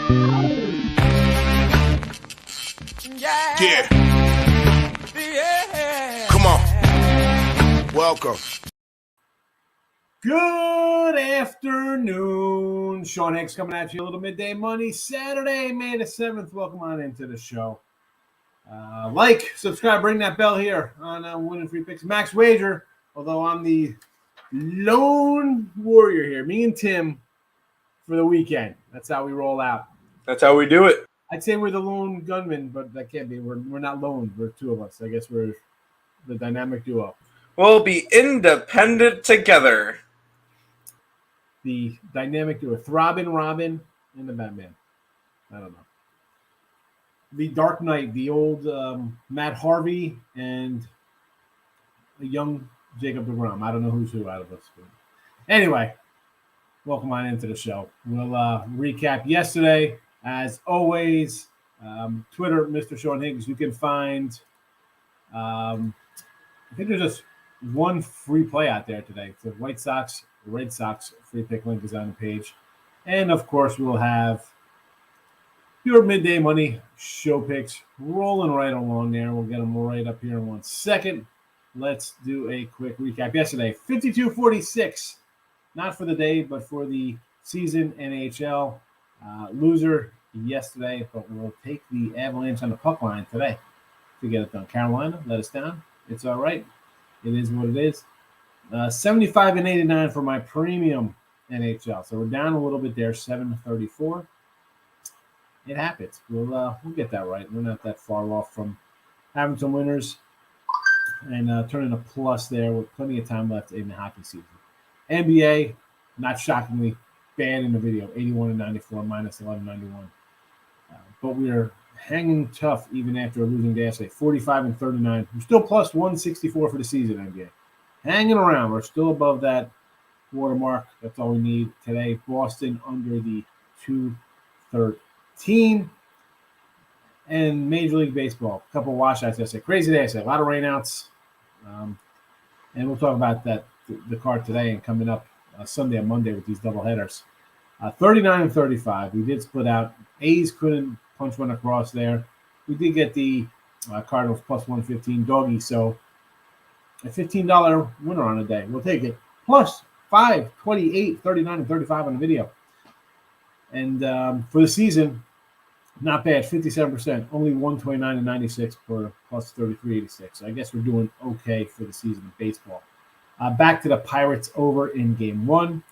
Yeah. Come on. Welcome. Good afternoon. Sean Higgs coming at you. A little midday money. Saturday, May the 7th. Welcome on into the show. Subscribe, ring that bell here on Winning Free Picks. Max Wager, although I'm the lone warrior here. Me and Tim for the weekend. That's how we roll out. That's how we do it. I'd say we're the lone gunman, but that can't be. We're not lone. We're two of us. I guess we're the dynamic duo. We'll be independent together. The dynamic duo. Throbbing Robin and the Batman. I don't know. The Dark Knight, the old Matt Harvey and a young Jacob deGrom. I don't know who's who out of us. But anyway, welcome on into the show. We'll recap yesterday. As always, Twitter, Mr. Sean Higgs. You can find, I think there's just one free play out there today. The White Sox, Red Sox free pick link is on the page. And, of course, we'll have your midday money show picks rolling right along there. We'll get them right up here in 1 second. Let's do a quick recap. Yesterday, 52-46, not for the day, but for the season NHL. Loser yesterday, but we'll take the Avalanche on the puck line today to get it done. Carolina let us down. It's all right. It is what it is. 75-89 for my premium NHL. So we're down a little bit there, 7-34. It happens. We'll get that right. We're not that far off from having some winners and turning a plus there with plenty of time left in the hockey season. NBA, not shockingly, bad in the video, 81-94, minus 11-91. But we are hanging tough even after a losing day yesterday, 45-39. We're still plus 164 for the season, NBA. Hanging around. We're still above that watermark. That's all we need today. Boston under the 213. And Major League Baseball, a couple of washouts yesterday. Crazy day yesterday, a lot of rainouts. And we'll talk about that, the card today and coming up Sunday and Monday with these doubleheaders. 39-35. We did split out. A's couldn't punch one across there. We did get the Cardinals plus 115 doggy, so a $15 winner on the day. We'll take it. Plus 5, 28, 39, and 35 on the video. And for the season, not bad, 57%. Only 129-96 for plus 33.86. So I guess we're doing okay for the season of baseball. Back to the Pirates over in game 1.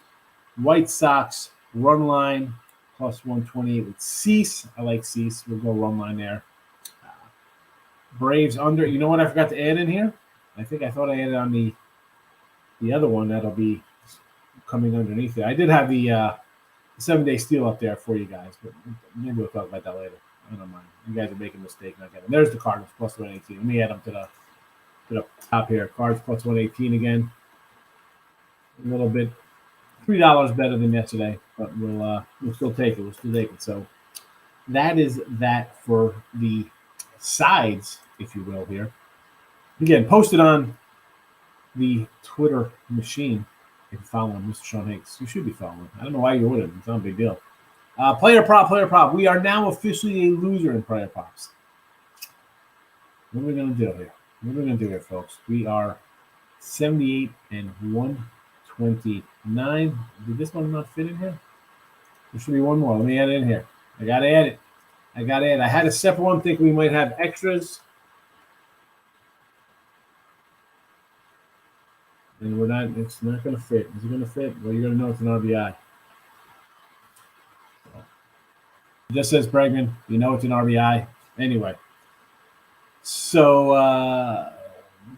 White Sox run line plus 128 with Cease. I like Cease. We'll go run line there. Braves under. You know what I forgot to add in here? I thought I added on the other one that'll be coming underneath it. I did have the 7-day steal up there for you guys, but maybe we'll talk about that later. I don't mind. You guys are making a mistake. Not getting. There's the Cardinals plus 118. Let me add them to the top here. Cards plus 118 again. A little bit, $3 better than yesterday, but we'll still take it. So that is that for the sides, if you will, here. Again, posted on the Twitter machine. If you follow Mr. Sean Higgs, you should be following. I don't know why you wouldn't. It's not a big deal. Player prop. We are now officially a loser in player props. What are we going to do here? Folks? We are 78-129. Did this one not fit in here? There should be one more. Let me add it in here. I got to add it. I had a separate one, think we might have extras. And it's not going to fit. Is it going to fit? Well, you're going to know it's an RBI. It just says Bregman. You know it's an RBI. Anyway. So,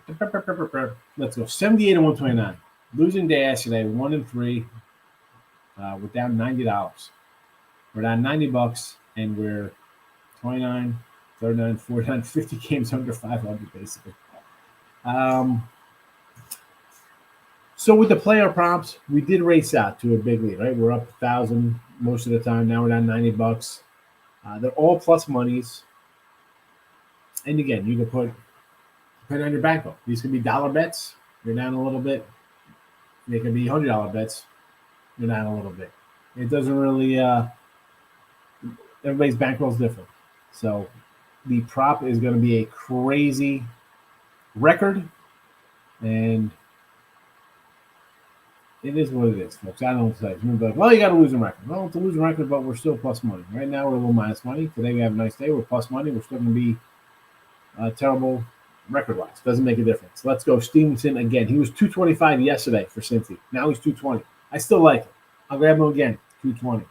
let's go. 78-129. Losing day yesterday, 1-3. We're down $90. We're down $90, and we're 29, 39, 49, 50 games under 500, basically. So with the player prompts, we did race out to a big lead, right? We're up 1,000 most of the time. Now we're down $90. They're all plus monies. And again, you can put depending on your bankroll. These could be dollar bets. You're down a little bit. They could be $100 bets. You're down a little bit. It doesn't really everybody's bankroll is different. So the prop is going to be a crazy record, and it is what it is, folks. I don't know what to say. It's like, well, you got a losing record. Well, it's a losing record, but we're still plus money. Right now, we're a little minus money. Today, we have a nice day. We're plus money. We're still going to be terrible record-wise. Doesn't make a difference. Let's go Stevenson again. He was 225 yesterday for Cincy. Now he's 220. I still like it. I'll grab him again, 220.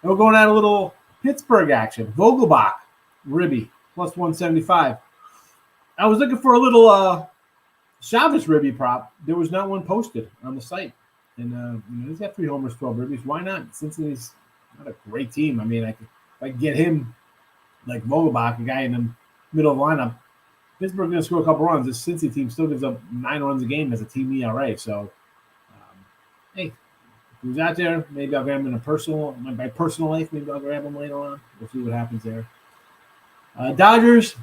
And we're going at a little Pittsburgh action. Vogelbach, Ribby, plus 175. I was looking for a little Chavez Ribby prop. There was not one posted on the site. And he's got 3 homers, 12 ribbies. Why not? Cincinnati's not a great team. I mean, if I get him like Vogelbach, a guy in the middle of the lineup, Pittsburgh's going to score a couple runs. This Cincy team still gives up 9 runs a game as a team ERA. So, hey, if he's out there, maybe I'll grab him in my personal life. Maybe I'll grab him later on. We'll see what happens there. Dodgers.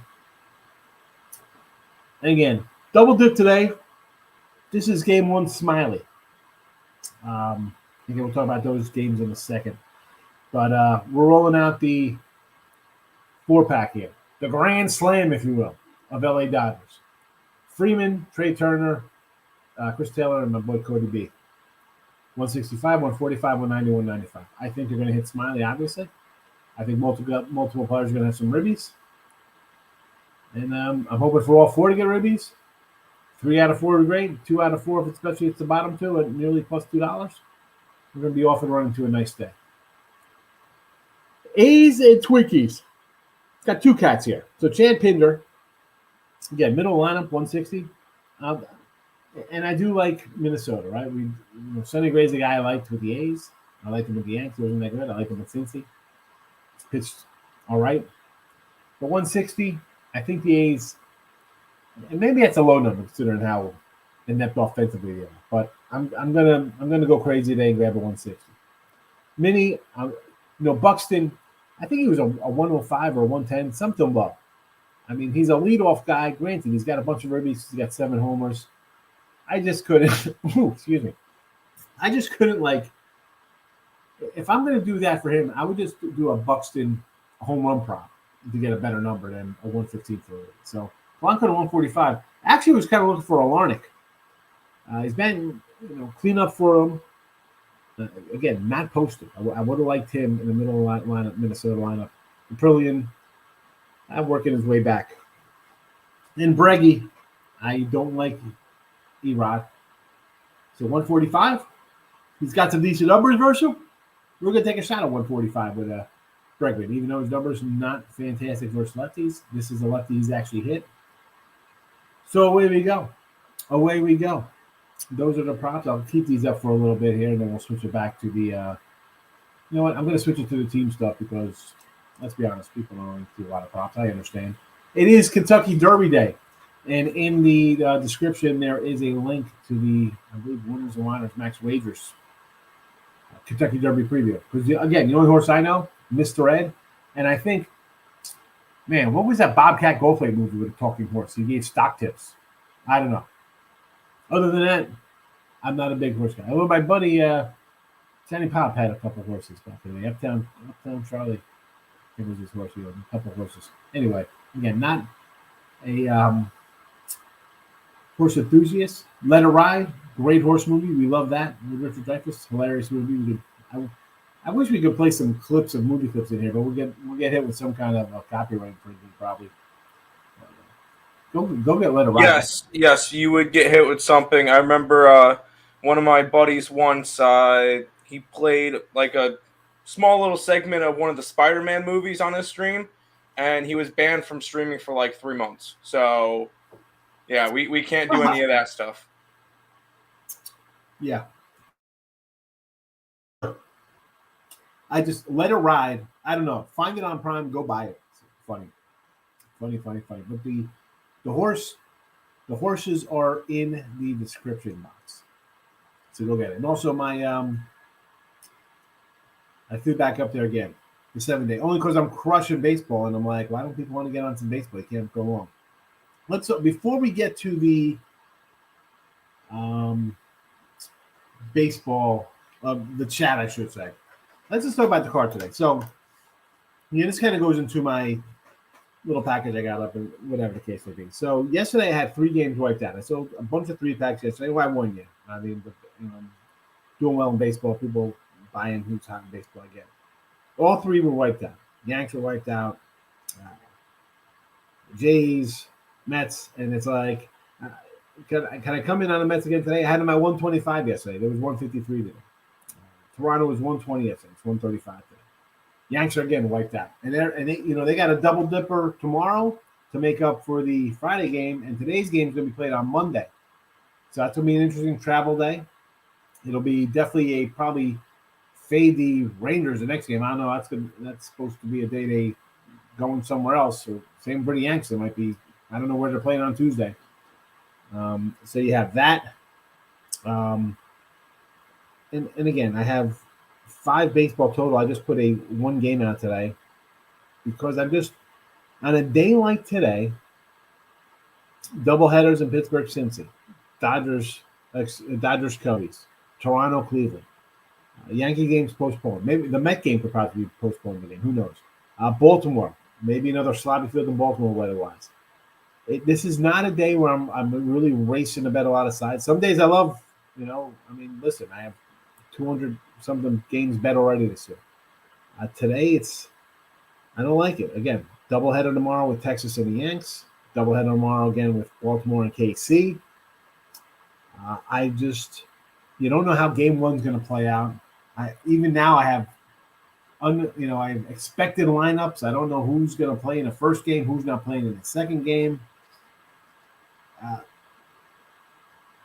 And again, double dip today. This is game 1 Smiley. Again, we'll talk about those games in a second. But we're rolling out the 4-pack here. The Grand Slam, if you will, of LA Dodgers. Freeman, Trey Turner, Chris Taylor, and my boy Cody B. 165, 145, 190, 195. I think they're going to hit Smiley, obviously. I think multiple players are going to have some ribbies. And I'm hoping for all 4 to get ribbies. 3 out of 4 is great. 2 out of 4, if especially it's the bottom 2 at nearly plus $2. We're going to be off and running to a nice day. A's and Twinkies. Got 2 cats here. So Chad Pinder, again, middle lineup, 160. And I do like Minnesota, right? Sonny Gray's a guy I liked with the A's. I liked him with the Yankees. He wasn't that good. I like him with Cincy. Pitched all right. But 160, I think the A's, and maybe that's a low number considering how inept offensively they are. But I'm gonna go crazy today and grab a 160. Minnie, Buxton, I think he was a 105 or 110, something low. I mean, he's a leadoff guy. Granted, he's got a bunch of ribbies. He's got 7 homers. I just couldn't. Excuse me. I just couldn't if I'm going to do that for him, I would just do a Buxton home run prop to get a better number than a 115 for it. So Blanco to 145. Actually, was kind of looking for a Larnick. He's been, clean up for him. Again, not posted. I would have liked him in the middle lineup, Minnesota lineup. Brilliant. I'm working his way back. And Breggy, I don't like Erod. So 145. He's got some decent numbers versus him. We're going to take a shot at 145 with Bregman. Even though his numbers are not fantastic versus lefties, this is a lefty he's actually hit. So away we go. Away we go. Those are the props. I'll keep these up for a little bit here, and then we'll switch it back to the you know what? I'm going to switch it to the team stuff because, let's be honest, people don't really do a lot of props. I understand. It is Kentucky Derby Day. And in the description, there is a link to the, I believe, Winners and Liners Max Wagers Kentucky Derby preview. Because, again, the only horse I know, Mr. Ed. And I think, man, what was that Bobcat Goldthwait movie with a talking horse? He gave stock tips. I don't know. Other than that, I'm not a big horse guy. Although my buddy, Johnny Pop had a couple of horses back in the day. Uptown Charlie, I think was his horse. He had a couple of horses. Anyway, again, not a horse enthusiast. Let It Ride, great horse movie. We love that. With Richard Dreyfuss, hilarious movie. I wish we could play some clips of movie clips in here, but we'll get hit with some kind of copyright infringement probably. Go get Let It Ride. Yes, you would get hit with something. I remember one of my buddies once, he played like a small little segment of one of the Spider-Man movies on his stream, and he was banned from streaming for like 3 months. So, yeah, we can't do any of that stuff. Yeah. I just Let It Ride. I don't know. Find it on Prime. Go buy it. It's funny. But the horses are in the description box. So go get it. And also my I threw back up there again. The 7-day. Only because I'm crushing baseball and I'm like, why don't people want to get on some baseball? You can't go wrong. Before we get to the baseball, the chat, I should say. Let's just talk about the card today. So Yeah, this kind of goes into my little package I got up and whatever the case may be. So yesterday I had 3 games wiped out. I sold a bunch of 3-packs yesterday. Well, I won yet. I mean, doing well in baseball. People buying who's hot in baseball. I get it. All 3 were wiped out. Yanks were wiped out. Jays, Mets, and it's like, can I come in on the Mets again today? I had them at 125 yesterday. There was 153 today. Toronto was 120 yesterday. It's 135 today. Yanks are again wiped out, and they got a double dipper tomorrow to make up for the Friday game, and today's game is going to be played on Monday, so that's going to be an interesting travel day. It'll be definitely probably fade the Rangers the next game. I don't know. That's supposed to be a day they going somewhere else. Or same for the Yanks. It might be. I don't know where they're playing on Tuesday. So you have that, and again I have 5 baseball total. I just put a 1 game out today because I'm just on a day like today. Double headers in Pittsburgh, Cincy, Dodgers, Cubbies, Toronto, Cleveland. Yankee games postponed. Maybe the Met game could probably be postponed again. Who knows? Baltimore, maybe another sloppy field in Baltimore weather-wise. This is not a day where I'm really racing to bet a lot of sides. Some days I love, listen, I have 200 something games bet already this year. Today I don't like it. Again, doubleheader tomorrow with Texas and the Yanks. Doubleheader tomorrow again with Baltimore and KC. You don't know how game 1's going to play out. Even now I have, I have expected lineups. I don't know who's going to play in the first game, who's not playing in the second game.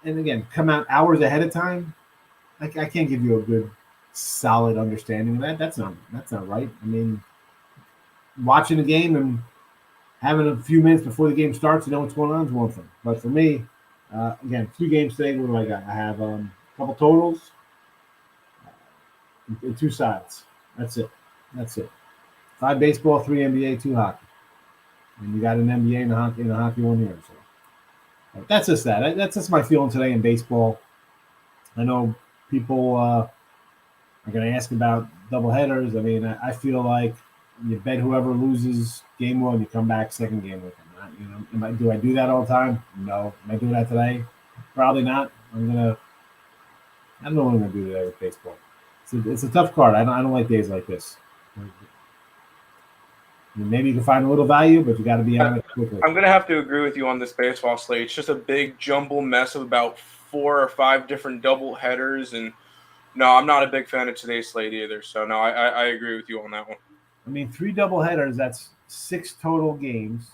And again, come out hours ahead of time. I can't give you a good, solid understanding of that. That's not right. I mean, watching the game and having a few minutes before the game starts to know what's going on is one thing. But for me, again, 2 games today. What do I got? I have a couple totals and 2 sides. That's it. 5 baseball, 3 NBA, 2 hockey. And you got an NBA and a hockey one here. So that's just that. That's just my feeling today in baseball. I know people are going to ask about doubleheaders. I mean, I feel like you bet whoever loses game 1, you come back second game with them. Do I do that all the time? No. Am I doing that today? Probably not. I don't know what I'm going to do today with baseball. It's a tough card. I don't like days like this. Maybe you can find a little value, but you got to be on it quickly. I'm going to have to agree with you on this baseball slate. It's just a big jumble mess of about 4 or 5 different double headers, and no, I'm not a big fan of today's slate either. So no, I agree with you on that one. I mean, 3 double headers, that's 6 total games.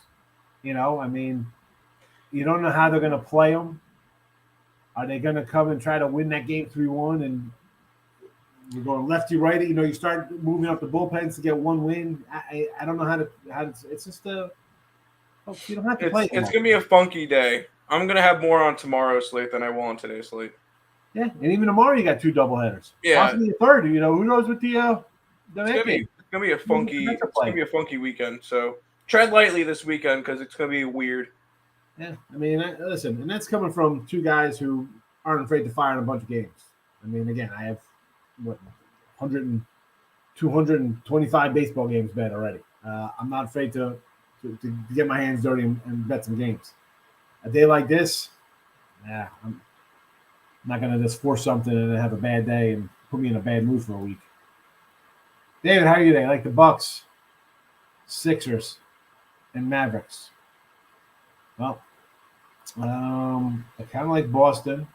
You don't know how they're going to play them. Are they going to come and try to win that game 3-1 and you're going lefty righty? You start moving up the bullpens to get 1 win. I don't know how to. It's just you don't have to play. It's going to be a funky day. I'm going to have more on tomorrow's slate than I will on today's slate. Yeah, and even tomorrow you got 2 doubleheaders. Yeah, possibly a third. Who knows with the it's gonna be a funky weekend. So tread lightly this weekend because it's gonna be weird. Yeah, I mean, listen, and that's coming from 2 guys who aren't afraid to fire in a bunch of games. I mean, again, I have 225 baseball games bet already. I'm not afraid to get my hands dirty and bet some games. A day like this, I'm not going to just force something and have a bad day and put me in a bad mood for a week. David, how are you today? I like the Bucks, Sixers, and Mavericks. Well, I kind of like Boston.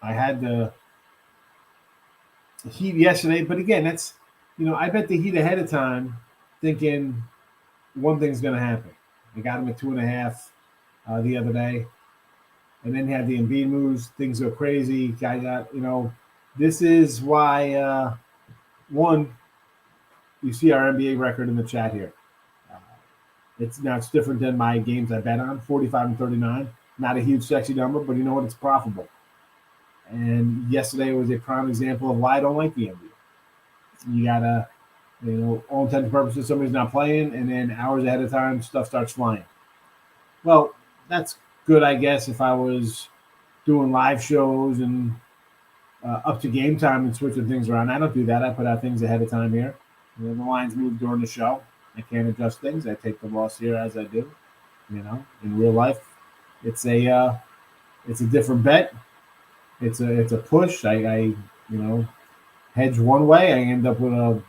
I had the Heat yesterday, but again, that's I bet the Heat ahead of time, thinking one thing's going to happen. I got them at 2.5 the other day, and then had the Embiid moves. Things go crazy. Guy got This is why one. You see our NBA record in the chat here. It's different than my games I bet on, 45 and 39. Not a huge sexy number, but you know what? It's profitable. And yesterday was a prime example of why I don't like the NBA. You gotta, all intents and purposes, somebody's not playing, and then hours ahead of time, stuff starts flying. Well, that's good, I guess, if I was doing live shows and up to game time and switching things around. I don't do that. I put out things ahead of time here. The lines move during the show. I can't adjust things. I take the loss here as I do. In real life, it's a different bet. It's a push. I hedge one way. I end up with a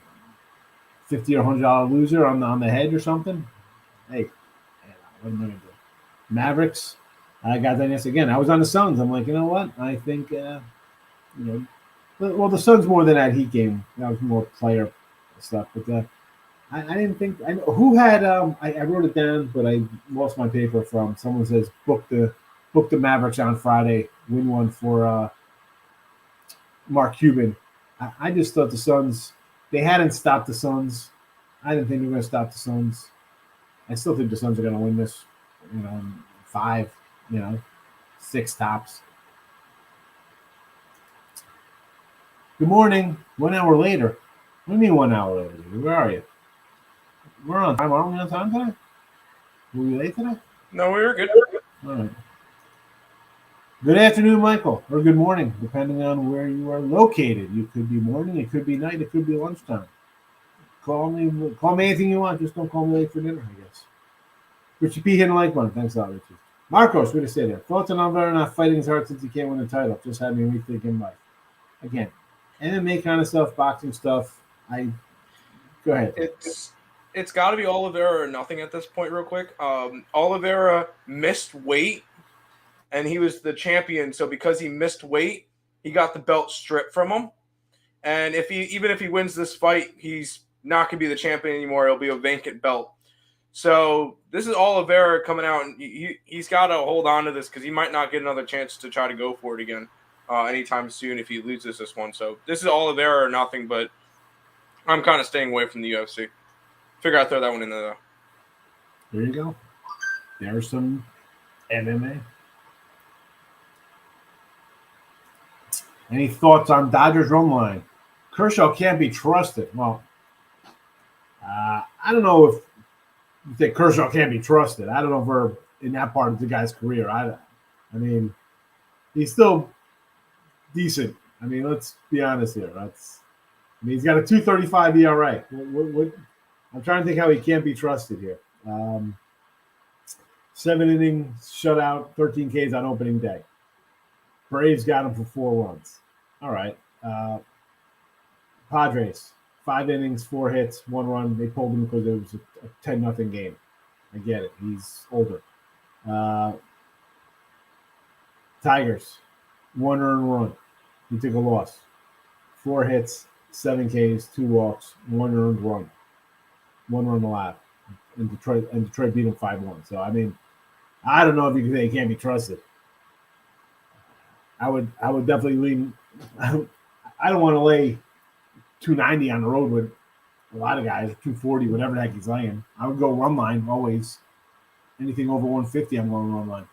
$50 or $100 loser on the hedge or something. Hey, what am I gonna do? Mavericks. I got that yes again. I was on the Suns. I'm like, you know what? I think well, the Suns more than that Heat game. That was more player stuff. But I didn't think who had. I wrote it down, but I lost my paper from someone says book the Mavericks on Friday. Win one for Mark Cuban. I just thought the Suns. They hadn't stopped the Suns. I didn't think they were going to stop the Suns. I still think the Suns are going to win this. In 5. 6 tops. Good morning. 1 hour later. What do you mean 1 hour later? Where are you? We're on time. Aren't we on time today? Were we late today? No, we were good. All right. Good afternoon, Michael, or good morning, depending on where you are located. You could be morning, it could be night, it could be lunchtime. Call me anything you want. Just don't call me late for dinner, I guess. Richard P. hitting the like button. Thanks a lot, Richard. Marcos, what to say there? Thoughts on Alvaro not fighting as hard since he can't win the title. Just had me rethinking life. Again, MMA kind of stuff, boxing stuff. Go ahead. It's got to be Oliveira or nothing at this point, real quick. Oliveira missed weight, and he was the champion. So because he missed weight, he got the belt stripped from him. And even if he wins this fight, he's not going to be the champion anymore. It'll be a vacant belt. So this is Oliveira coming out, and he's got to hold on to this because he might not get another chance to try to go for it again anytime soon if he loses this one. So this is Oliveira or nothing, but I'm kind of staying away from the UFC. Figure I'd throw that one in there, though. There you go. There's some MMA. Any thoughts on Dodgers run line? Kershaw can't be trusted. Well, I don't know if you think Kershaw can't be trusted. I don't know if we're in that part of the guy's career. I mean, he's still decent. I mean, let's be honest here. He's got a 2.35 ERA. I'm trying to think how he can't be trusted here. 7 innings, shutout, 13 Ks on opening day. Braves got him for 4 runs. All right. Padres, 5 innings, 4 hits, 1 run. They pulled him because it was a 10-0 game. I get it. He's older. Tigers, 1 earned run. He took a loss. 4 hits, 7 Ks, 2 walks, 1 earned run. 1 run allowed. And Detroit beat him 5-1. So, I mean, I don't know if you can say he can't be trusted. I would definitely lean. I don't want to lay 290 on the road with a lot of guys, 240, whatever the heck he's laying. I would go run line always. Anything over 150, I'm going run line.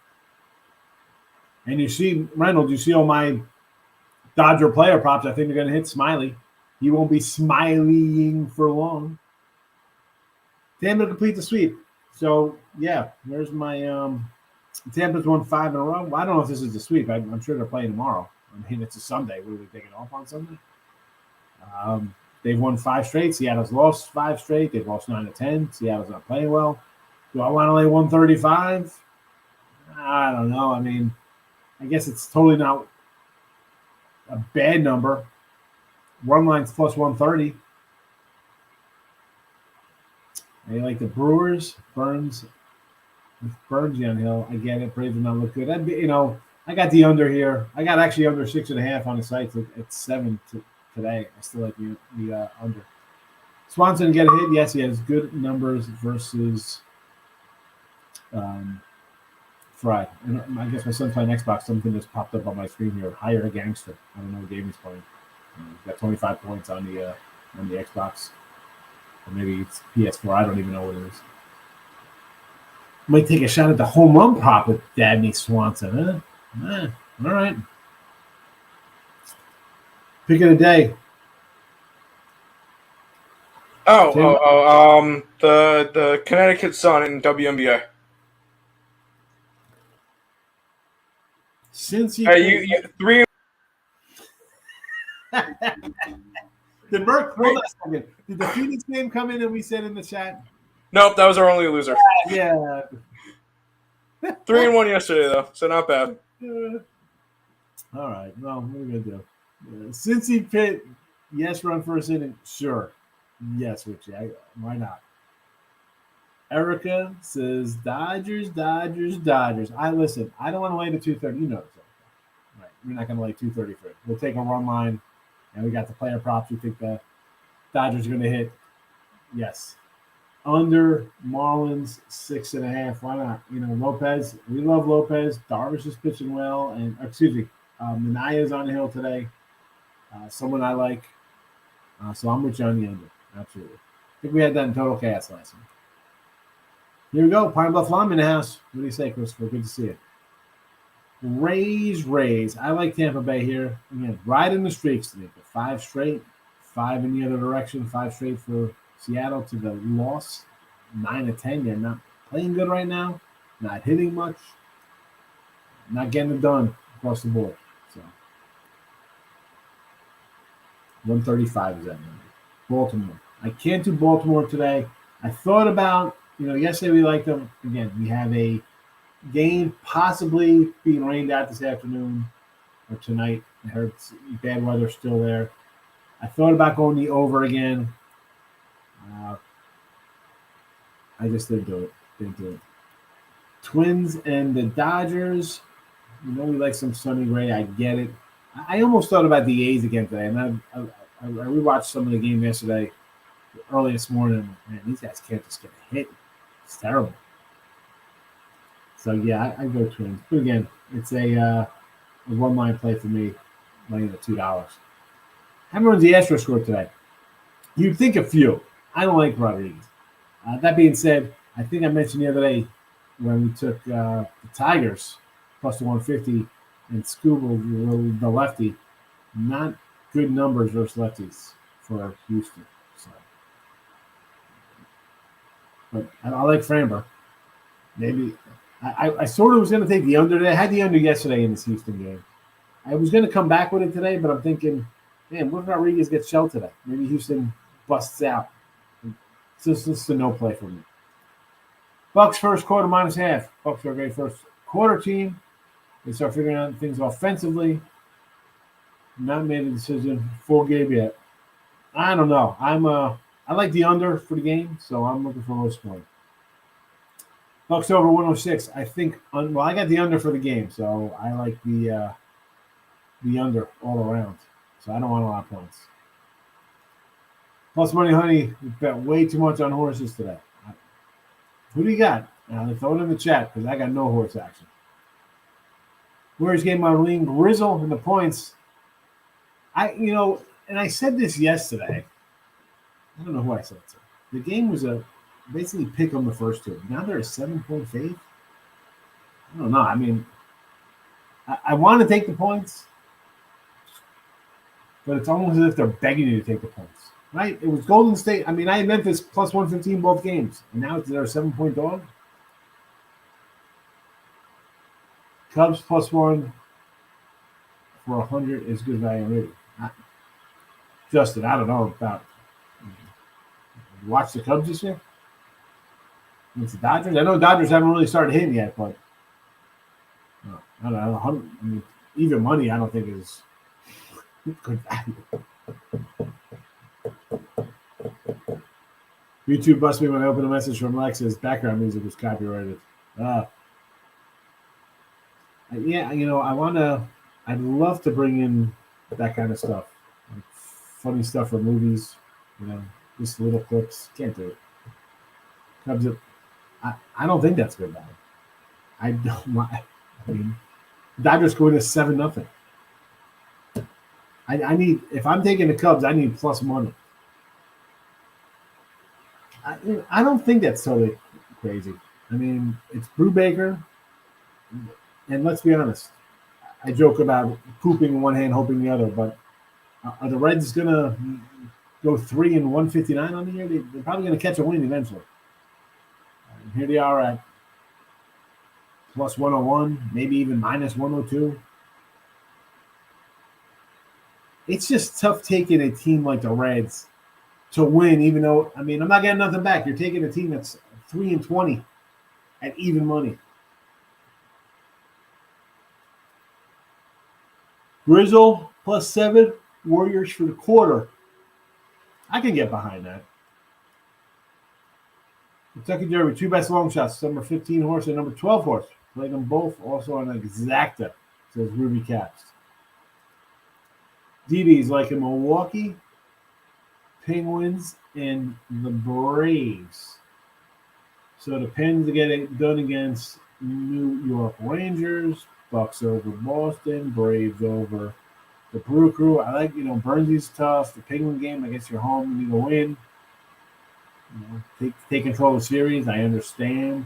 And you see, Reynolds, you see all my Dodger player props. I think they're going to hit Smiley. He won't be smileying for long. Tampa to complete the sweep. So, yeah, there's my Tampa's won 5 in a row. Well, I don't know if this is the sweep. I'm sure they're playing tomorrow. I mean, it's a Sunday. What are we taking off on Sunday? They've won 5 straight. Seattle's lost 5 straight. They've lost 9 of 10. Seattle's not playing well. Do I want to lay 135? I don't know. I mean, I guess it's totally not a bad number. Run line's plus 130. I like the Brewers, Burns, Young Hill. I get it. Braves do not look good. I got the under here. I got actually under 6.5 on the site at 7 today. I still like the under. Swanson get a hit. Yes, he has good numbers versus Fry. And I guess my son's playing Xbox. Something just popped up on my screen here. Hire a gangster. I don't know what game he's playing. He's got 25 points on the Xbox. Or maybe it's PS4. I don't even know what it is. Might take a shot at the home run prop with Dabney Swanson, huh? All right. Pick of the day. The Connecticut Sun in WNBA. Since you 3. Did Merck? Hold on a second. Did the Phoenix game come in and we said in the chat? Nope, that was our only loser. Yeah. 3-1 yesterday though, so not bad. All right. Well, what are we gonna do? Cincy Pitt. Yes, run first inning. Sure. Yes, Richie. Why not? Erica says Dodgers. I listen. I don't want to lay the 230. You know this. Right. We're not going to lay 233. We'll take a run line, and we got the player props. We think the Dodgers are going to hit. Yes. Under Marlins 6.5. Why not? Lopez. We love Lopez. Darvish is pitching well, and Manaya's on the hill today. Someone I like. So I'm with you on the under. Absolutely. I think we had that in total chaos last week. Here we go. Pine Bluff Lime in the house. What do you say, Christopher? Good to see you. Rays. I like Tampa Bay here. Again, riding the streaks today. 5 straight, 5 in the other direction, 5 straight for Seattle to the loss. 9 of 10. They're not playing good right now. Not hitting much. Not getting it done across the board. So 135 is that number. Baltimore. I can't do Baltimore today. I thought about, yesterday we liked them. Again, we have a game possibly being rained out this afternoon or tonight. I heard bad weather still there. I thought about going the over again. I just didn't do it. Twins and the Dodgers. We like some Sonny Gray. I get it. I almost thought about the A's again today, and I rewatched some of the game yesterday, early this morning. Man, these guys can't just get a hit. It's terrible. So yeah, I go Twins. But again, it's a one-line play for me, laying at $2. How many runs the Astros scored today? You'd think a few. I don't like Rodriguez. That being said, I think I mentioned the other day when we took the Tigers plus the 150 and Scuba, the lefty, not good numbers versus lefties for Houston. So, but I like Framber. Maybe I sort of was going to take the under. I had the under yesterday in this Houston game. I was going to come back with it today, but I'm thinking, man, what if Rodriguez gets shelled today? Maybe Houston busts out. It's just a no play for me. Bucks first quarter -half. Bucks are a great first quarter team. They start figuring out things offensively. Not made a decision. Full game yet. I don't know. I like the under for the game, so I'm looking for low scoring. Bucks over 106. I think. I got the under for the game, so I like the under all around. So I don't want a lot of points. Plus money, honey. We bet way too much on horses today. Who do you got? Throw it in the chat because I got no horse action. Warriors game on lean Grizzle in the points. And I said this yesterday. I don't know who I said it to. The game was basically pick on the first two. Now they're a 7-point fave. I don't know. I mean, I want to take the points, but it's almost as if they're begging you to take the points. Right? It was Golden State. I mean, I had Memphis plus 115 both games, and now they're a 7-point dog. Cubs plus 1 for 100 is good value already. Justin, I don't know about. Watch the Cubs this year against the Dodgers. I know Dodgers haven't really started hitting yet, but I don't know. I mean, even money, I don't think is good value. YouTube busted me when I opened a message from Lex's background music was copyrighted. Yeah, I'd love to bring in that kind of stuff. Like funny stuff from movies, just little clips. Can't do it. Cubs, I don't think that's good value. I mean, Dodgers go to 7-0. I need, if I'm taking the Cubs, I need plus money. I don't think that's totally crazy. I mean, it's Brubaker, and let's be honest. I joke about pooping in one hand, hoping the other, but are the Reds going to go 3-159 on the year? They're probably going to catch a win eventually. And here they are at plus 101, maybe even minus 102. it's just tough taking a team like the Reds to win, even though, I mean, I'm not getting nothing back. You're taking a team that's 3-20 at even money. Grizzle +7, Warriors for the quarter. I can get behind that. Kentucky Derby, 2 best long shots, number 15 horse and number 12 horse. Played them both also on Exacta, says Ruby Caps. DB's like in Milwaukee, Penguins, and the Braves. So the Pens get it done against New York Rangers, Bucks over Boston, Braves over the Brew Crew. I like, Burnsy's tough. The Penguin game, I guess you're home, you need to win. Take control of the series. I understand.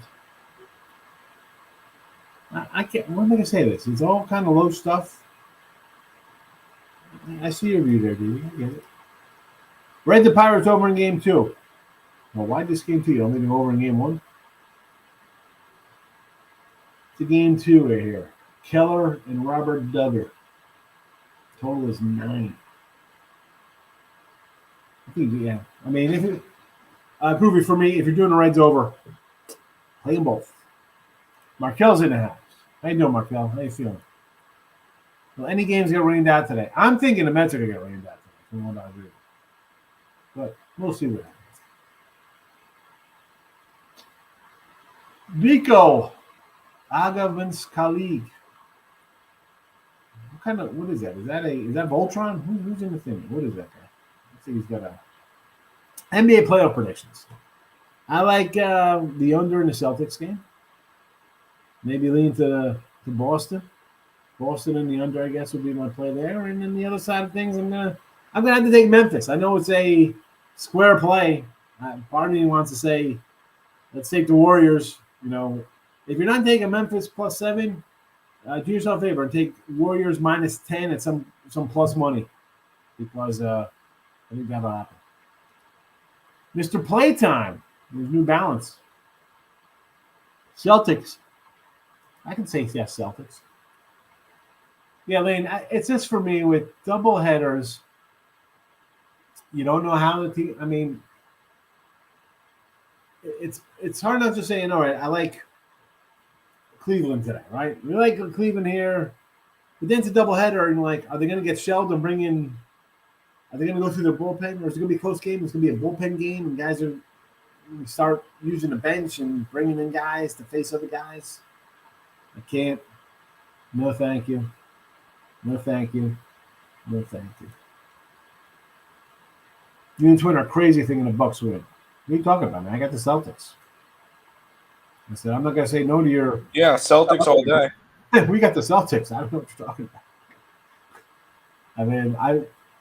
I can't. When am I gonna say this? It's all kind of low stuff. I see your view there, dude. I get it. Read the Pirates over in game 2. Well, why this game 2? You don't think they're over in game 1? It's a game 2 right here. Keller and Robert Duggar. Total is 9. I think, yeah. I mean, if it, Groovy, for me, if you're doing the Reds over, play them both. Markel's in the house. How you doing, Markel? How you feeling? Well, any games get rained out today? I'm thinking the Mets are going to get rained out today, from what I read. But we'll see what happens. Biko Agavins Khalid. What is that? Is that Voltron? Who's in the thing? What is that guy? Let's see, he's got a NBA playoff predictions. I like the under in the Celtics game. Maybe lean to Boston. Boston and the under, I guess, would be my play there. And then the other side of things, I'm gonna have to take Memphis. I know it's a square play. Part of me wants to say, let's take the Warriors. If you're not taking Memphis +7, do yourself a favor and take Warriors -10 at some plus money, because I think that'll happen. Mr. Playtime, with New Balance. Celtics. I can say yes, Celtics. Yeah, Lane, it's just for me with double headers. You don't know how the team. I mean, it's hard enough to say, all right, I like Cleveland today, right? We like Cleveland here. But then it's a double header, and are they going to get shelled and bring in? Are they going to go through their bullpen, or is it going to be a close game? It's going to be a bullpen game, and guys are start using the bench and bringing in guys to face other guys. I can't. No, thank you. No, thank you. No, thank you. You and Twin are crazy thinking the Bucks win. What are you talking about, man? I got the Celtics. I said, I'm not going to say no to your... Yeah, Celtics all day. We got the Celtics. I don't know what you're talking about. I mean,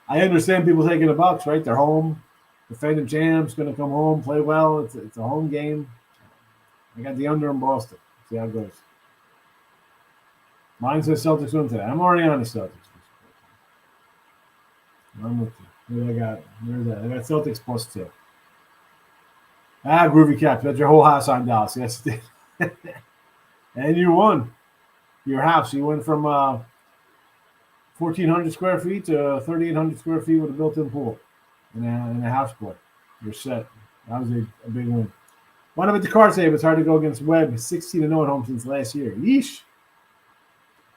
I understand people taking the Bucks, right? They're home. Defending champs, going to come home, play well. It's a home game. I got the under in Boston. See how it goes. Mine says Celtics win today. I'm already on the Celtics. I'm with you. What do I got? Where's that? I got Celtics +2. Groovy Caps. That's your whole house on Dallas. Yes, it did. And you won your house. You went from 1,400 square feet to 3,800 square feet with a built-in pool and a house boy. You're set. That was a big win. One of it, the card save. It's hard to go against Webb. 16-0 at home since last year. Yeesh.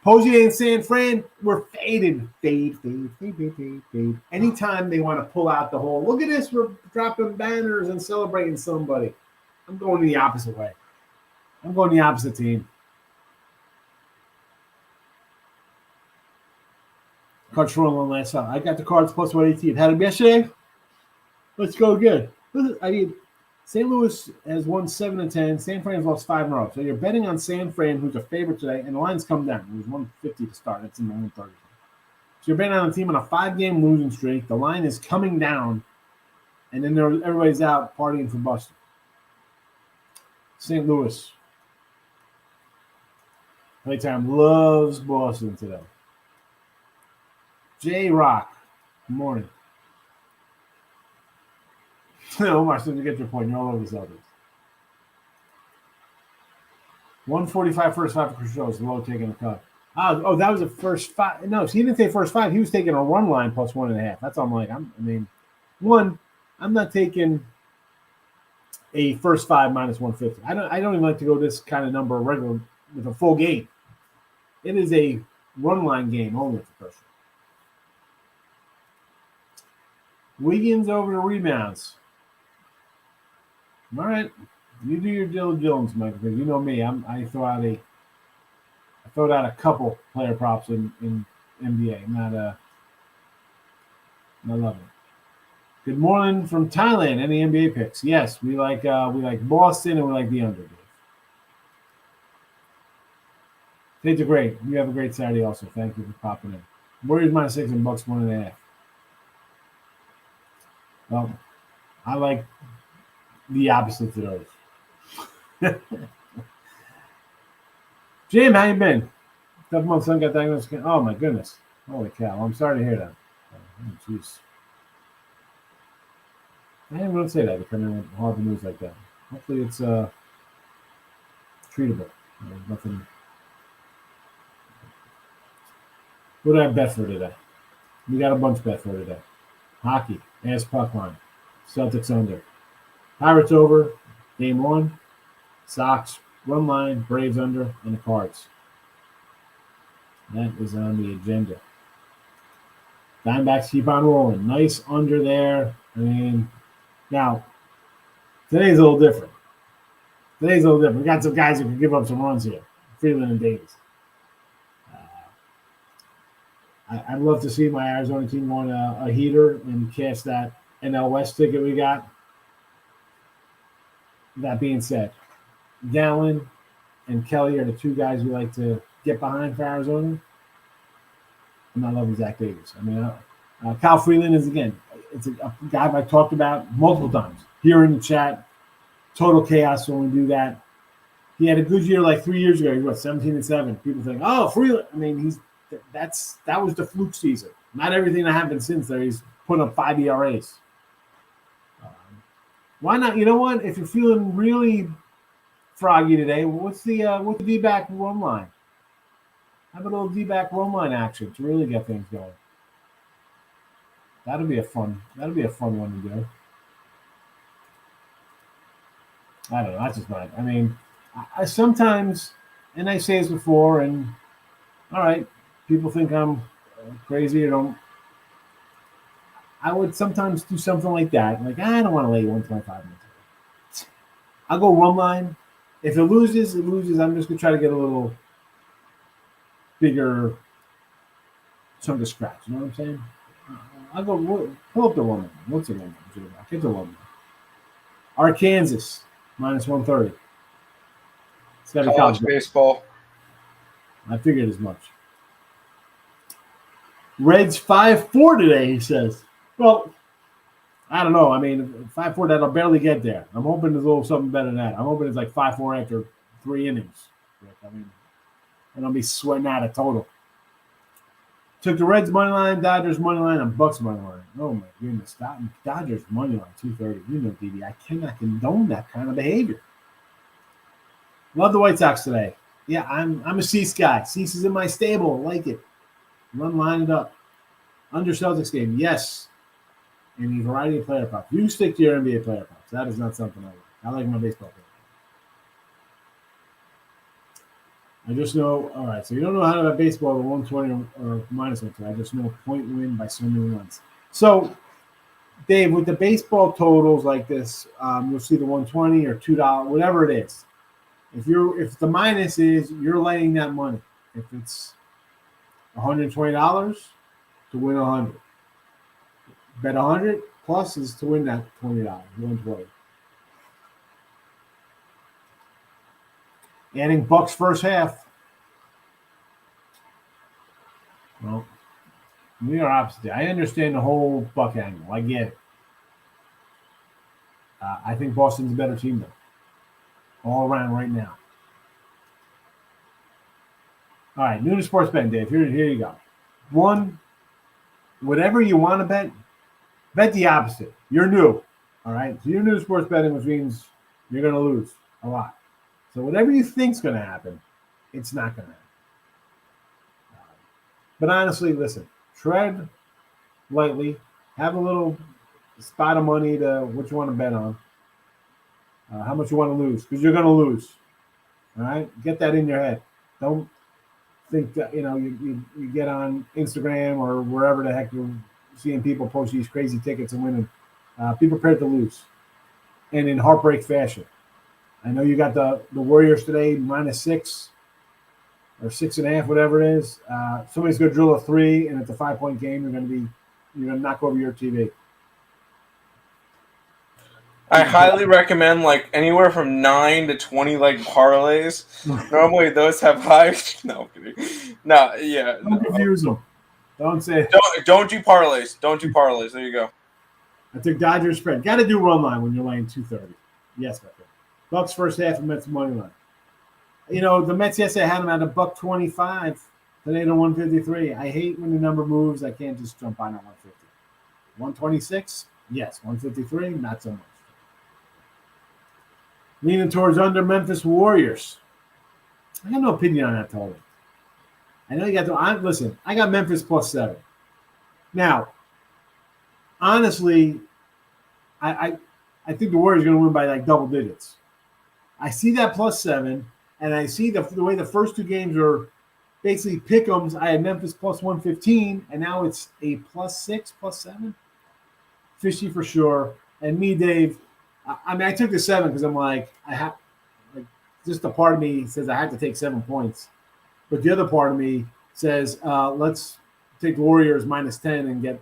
Posey and San Fran were faded. Fade. Anytime they want to pull out the whole, look at this, we're dropping banners and celebrating somebody. I'm going the opposite way. I'm going the opposite team. Cards rolling last time. I got the cards +118. Had them yesterday. Let's go again. I mean, St. Louis has won 7 and 10. San Fran's lost 5 in a row. So you're betting on San Fran, who's a favorite today, and the line's come down. It was 150 to start. It's in the 130. So you're betting on a team on a 5-game losing streak. The line is coming down, and then everybody's out partying for Boston. St. Louis. Playtime loves Boston today. J-Rock. Good morning. Omar, so you get your point. You're all over the Celtics. 145 first half for Chris is low taking a cut. That was the first 5. No, so he didn't say first 5. He was taking a run line plus 1.5. That's all I'm like. I'm not taking a first 5 minus 150. I don't even like to go this kind of number regular with a full game. It is a run line game only for pressure. Wiggins over the rebounds. All right, you do your due diligence, Mike, because you know me. I throw out a couple player props in NBA. Not loving it. Good morning from Thailand. Any NBA picks? Yes, we like Boston and we like the under. They're great. You have a great Saturday also. Thank you for popping in. Warriors -6 and Bucks 1.5. Well, I like the opposite to those. Jim, how you been? A couple months son got diagnosed. Oh my goodness. Holy cow. I'm sorry to hear that. Oh, jeez. I didn't want to say that depending on horrible news like that. Hopefully it's treatable. Nothing. What did I bet for today? We got a bunch bet for today. Hockey, ass puck line. Celtics under. Pirates over, game 1. Sox, run line, Braves under, and the Cards. That is on the agenda. Diamondbacks keep on rolling. Nice under there. I mean, now, today's a little different. We got some guys who can give up some runs here. Freeland and Davis. I'd love to see my Arizona team on a heater and cash that NL West ticket we got. That being said, Gallen and Kelly are the 2 guys we like to get behind for Arizona. I'm not loving Zach Davis. I mean, Kyle Freeland is, again, it's a guy I've talked about multiple times here in the chat. Total chaos when we do that. He had a good year like 3 years ago. He was 17-7. People think, oh, Freeland. I mean, that was the fluke season. Not everything that happened since there. He's put up 5 ERAs. Why not? You know what? If you're feeling really froggy today, what's the D-back run line? Have a little D-back run line action to really get things going. That'll be a fun one to do. I don't know. That's just mine. I mean, I sometimes, and I say this before, and all right, people think I'm crazy or don't. I would sometimes do something like that. Like, I don't want to lay 125 minutes. I'll go run line. If it loses, it loses. I'm just going to try to get a little bigger chunk of scratch. You know what I'm saying? I'll go pull up the run line. What's the run line? Get the run line. Arkansas, -130. It's got to be college baseball. I figured as much. Reds 5-4 today, he says. Well, I don't know. I mean, 5-4, that'll barely get there. I'm hoping there's a little something better than that. I'm hoping it's like 5-4 after 3 innings. I mean, and I'll be sweating out a total. Took the Reds money line, Dodgers money line, and Bucks money line. Oh my goodness, Dodgers money line 230. You know, DD, I cannot condone that kind of behavior. Love the White Sox today. Yeah, I'm a Cease guy. Cease is in my stable. Like it. Run line it up. Under Celtics game, yes. And a variety of player props. You stick to your NBA player props. That is not something I like. I like my baseball player. I just know, all right, so you don't know how to bet baseball at 120 or -120. I just know point win by so many runs. So, Dave, with the baseball totals like this, you'll see the 120 or $2, whatever it is. If the minus is, you're laying that money. If it's $120 to win 100. Bet 100 plus is to win that $20, 120. Adding Bucks first half. Well, we are opposite. I understand the whole Buck angle. I get it. I think Boston's a better team, though. All around right now. All right, new to sports betting, Dave. Here you go. One, whatever you want to bet the opposite. You're new. All right? So you're new to sports betting, which means you're going to lose a lot. So whatever you think's going to happen, it's not going to happen. But honestly, listen, tread lightly, have a little spot of money to what you want to bet on, how much you want to lose, because you're going to lose. All right, get that in your head. Don't think that you get on Instagram or wherever the heck you're seeing people post these crazy tickets and winning. Be prepared to lose, and in heartbreak fashion. I know you got the Warriors today -6 or 6.5, whatever it is. Somebody's going to drill a 3, and it's a 5-point game. You're going to knock over your TV. I highly recommend like anywhere from 9 to 20 like parlays. Normally those have high. No, I'm kidding. No, yeah. Don't confuse them. Don't say. Don't do parlays. Don't do parlays. There you go. I took Dodgers spread. Got to do run line when you're laying 230. Yes, my friend. Bucks first half and Mets money line. The Mets yesterday had them at $1.25. Today to 153. I hate when the number moves. I can't just jump on at 150. 126. Yes. 153. Not so much. Leaning towards under Memphis Warriors. I got no opinion on that total. I know you got to. Listen, I got Memphis +7. Now, honestly, I think the Warriors are going to win by like double digits. I see that +7, and I see the way the first two games are basically pick'ems. I had Memphis +115, and now it's a +6, +7. Fishy for sure. And me, Dave. I took the 7 because I'm like, just a part of me says I have to take 7 points. But the other part of me says, let's take the Warriors -10 and get,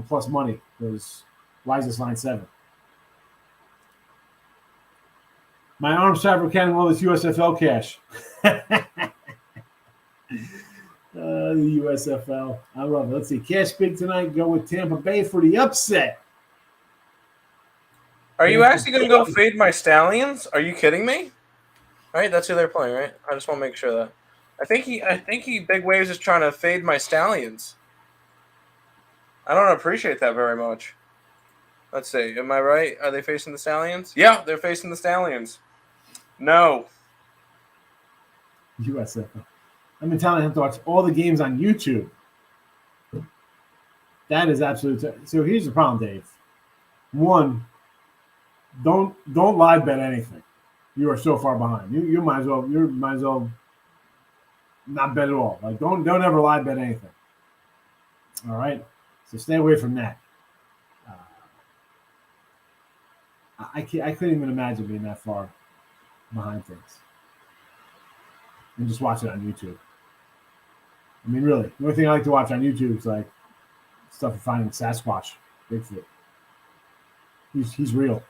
plus money, because why is this line 7? My arms travel counting all this USFL cash. The USFL. I love it. Let's see. Cash big tonight. Go with Tampa Bay for the upset. Are you actually going to go fade my Stallions? Are you kidding me? All right, that's who they're playing, right? I just want to make sure that. I think he Big Waves is trying to fade my Stallions. I don't appreciate that very much. Let's see. Am I right? Are they facing the Stallions? Yeah, they're facing the Stallions. No. USFL. I've been telling him to watch all the games on YouTube. That is absolutely. So here's the problem, Dave. One, don't live bet anything. You are so far behind. You might as well not bet at all. Like don't ever live bet anything. All right. So stay away from that. I couldn't even imagine being that far behind things. And just watch it on YouTube. I mean, really, the only thing I like to watch on YouTube is like stuff of finding Sasquatch, Bigfoot. He's real.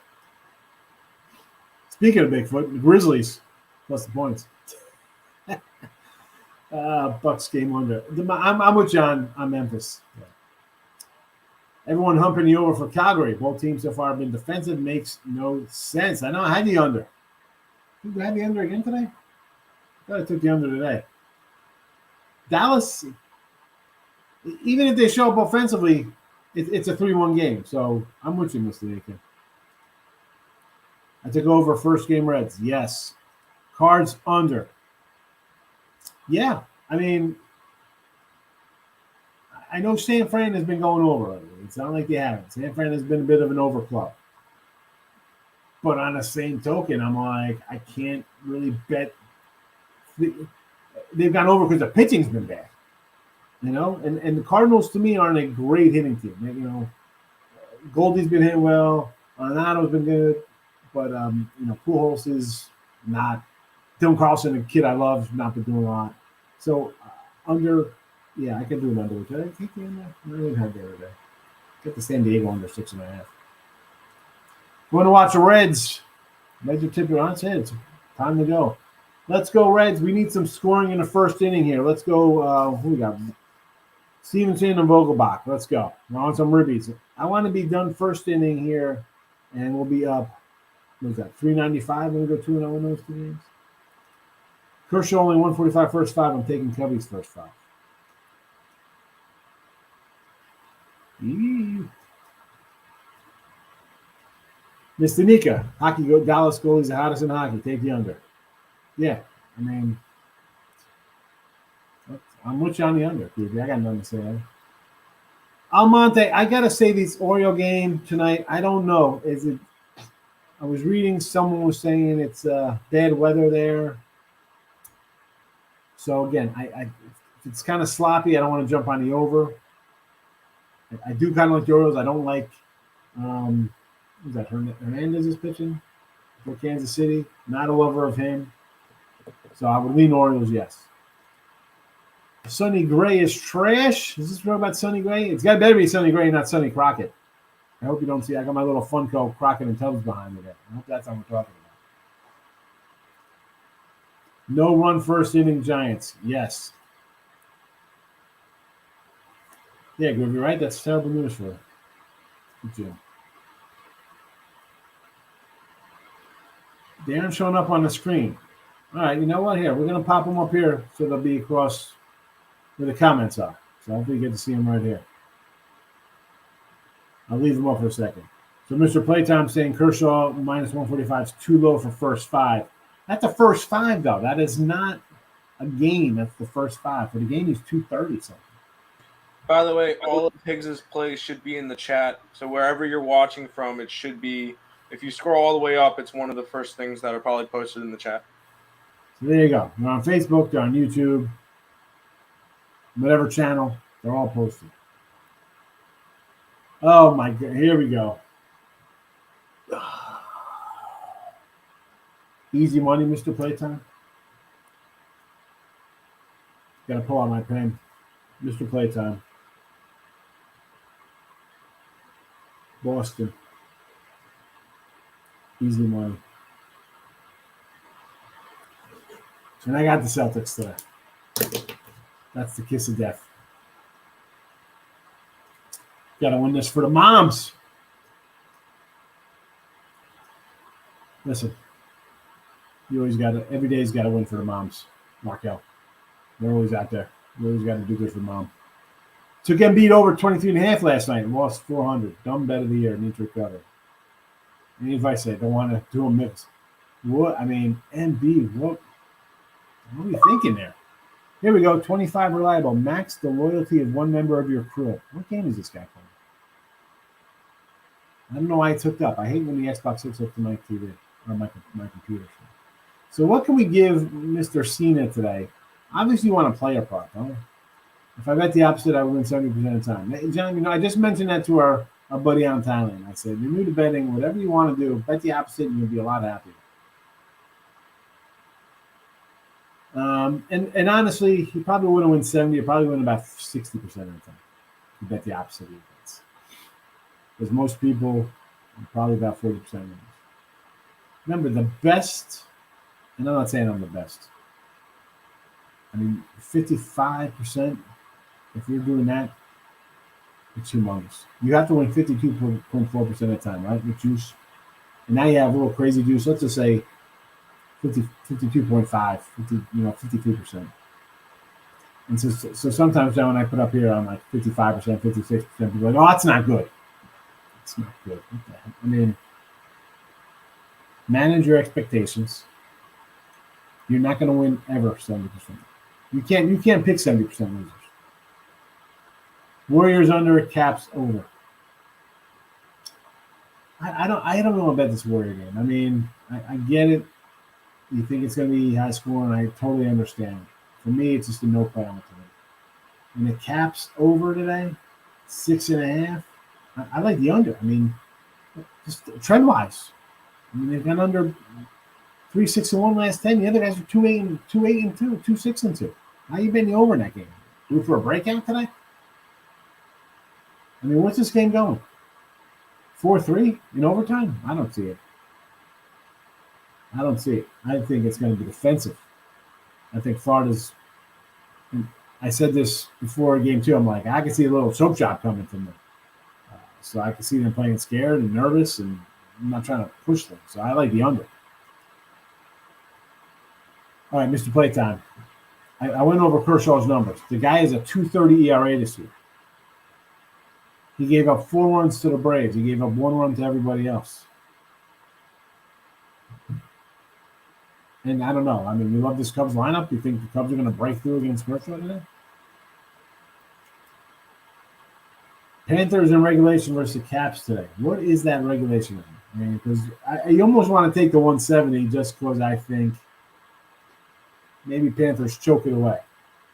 Speaking of Bigfoot, the Grizzlies plus the points. Bucks game under. I'm with John on Memphis. Yeah. Everyone humping the over for Calgary. Both teams so far have been defensive. Makes no sense. I know I had the under. Did you have the under again today? I thought I took the under today. Dallas, even if they show up offensively, it's a 3-1 game. So I'm with you, Mr. Aiken. I took over first game Reds. Yes. Cards under. Yeah. I mean, I know San Fran has been going over lately. It's not like they haven't. San Fran has been a bit of an over club. But on the same token, I'm like, I can't really bet. They've gone over because the pitching's been bad. And the Cardinals, to me, aren't a great hitting team. Goldie's been hitting well. Arenado's been good. But, Pujols is not. Dylan Carlson, a kid I love, not been doing a lot. So, under, yeah, I can do an under. Did I take the under? I didn't have the other day. Get the San Diego under 6.5. Want to watch the Reds? Major tip your aunt's heads. Time to go. Let's go, Reds. We need some scoring in the first inning here. Let's go. Who we got? Stevenson and Vogelbach. Let's go. We're on some ribbies. I want to be done first inning here, and we'll be up. What is that? 395 when we go 2-0 in those two games. Kershaw only 145 first 5. I'm taking Cubby's first 5. Mr. Nika, hockey go Dallas goalie's the hottest in hockey. Take the under. Yeah, I mean, I'm with you on the under, dude. I got nothing to say. Almonte, I gotta say this Oreo game tonight. I don't know. Is it? I was reading someone was saying it's bad weather there. So again, if it's kind of sloppy, I don't want to jump on the over. I do kind of like the Orioles. I don't like who's that? Hernandez is pitching for Kansas City. Not a lover of him. So I would lean Orioles, yes. Sonny Gray is trash. Is this real about Sonny Gray? It's got better be Sonny Gray, not Sonny Crockett. I hope you don't see. I got my little Funko Crockett and Tubbs behind me there. I hope that's what we're talking about. No run first inning Giants. Yes. Yeah, Groove, you're right. That's terrible news for Jim. Darren's showing up on the screen. All right, you know what? Here, we're going to pop them up here so they'll be across where the comments are. So hopefully you get to see them right here. I'll leave them up for a second. So Mr. Playtime saying Kershaw minus 145 is too low for first five. That's the first five, though. That is not a game. That's the first five. For the game, he's 230 something. By the way, all of Higgs's plays should be in the chat. So wherever you're watching from, it should be. If you scroll all the way up, it's one of the first things that are probably posted in the chat. So there you go. They're on Facebook. They're on YouTube. Whatever channel, they're all posted. Oh, my God. Here we go. Easy money, Mr. Playtime. Got to pull out my pen. Mr. Playtime. Boston. Easy money. And I got the Celtics today. That's the kiss of death. Got to win this for the moms. Listen, you always got to, every day's got to win for the moms, Markel. They're always out there. You always got to do good for mom. Took Embiid over 23.5 last night and lost 400. Dumb bet of the year. Need to recover. Any advice I don't want to do a mix. What? I mean, Embiid, what are you thinking there? Here we go. 25 reliable. Max the loyalty of one member of your crew. What game is this guy playing? I don't know why it's hooked up. I hate when the Xbox hooks up to my TV or my computer. So what can we give Mr. Cena today? Obviously, you want to play a part, don't you? If I bet the opposite, I would win 70% of the time. Hey, John, you know, I just mentioned that to our buddy on Thailand. I said, you're new to betting, whatever you want to do, bet the opposite and you'll be a lot happier. And honestly, he probably wouldn't win 70. He'd probably win about 60% of the time. You bet the opposite of the bets. Because most people, probably about 40% wins. Remember, the best, and I'm not saying I'm the best. I mean, 55%, if you're doing that, it's humongous. You have to win 52.4% of the time, right, with juice. And now you have a little crazy juice. Let's just say 52.5, 53%. And so sometimes now when I put up here, I'm like 55%, 56%. People are like, oh, that's not good. It's not good. What the heck? I mean, manage your expectations. You're not going to win ever 70%. You can't pick 70% losers. Warriors under, Caps over. I don't know about this Warrior game. I mean, I get it. You think it's going to be high scoring. I totally understand. For me, it's just a no play on it today. And the Caps over today, 6.5. I like the under. I mean, just trend wise. I mean, they've gone under 3-6-1 last 10. The other guys are 2-8-2, 2-6-2. How you betting the over in that game? Do it for a breakout today? I mean, what's this game going? 4-3 in overtime? I don't see it. I think it's going to be defensive. I think Florida's. I said this before game 2. I'm like, I can see a little choke job coming from them. So I can see them playing scared and nervous, and I'm not trying to push them. So I like the under. All right, Mr. Playtime. I went over Kershaw's numbers. The guy has a 2.30 ERA this year. He gave up 4 runs to the Braves. He gave up 1 run to everybody else. And I don't know. I mean, you love this Cubs lineup. You think the Cubs are going to break through against Kershaw today? Panthers in regulation versus the Caps today. What is that regulation? I mean, because I almost want to take the 170 just because I think maybe Panthers choke it away.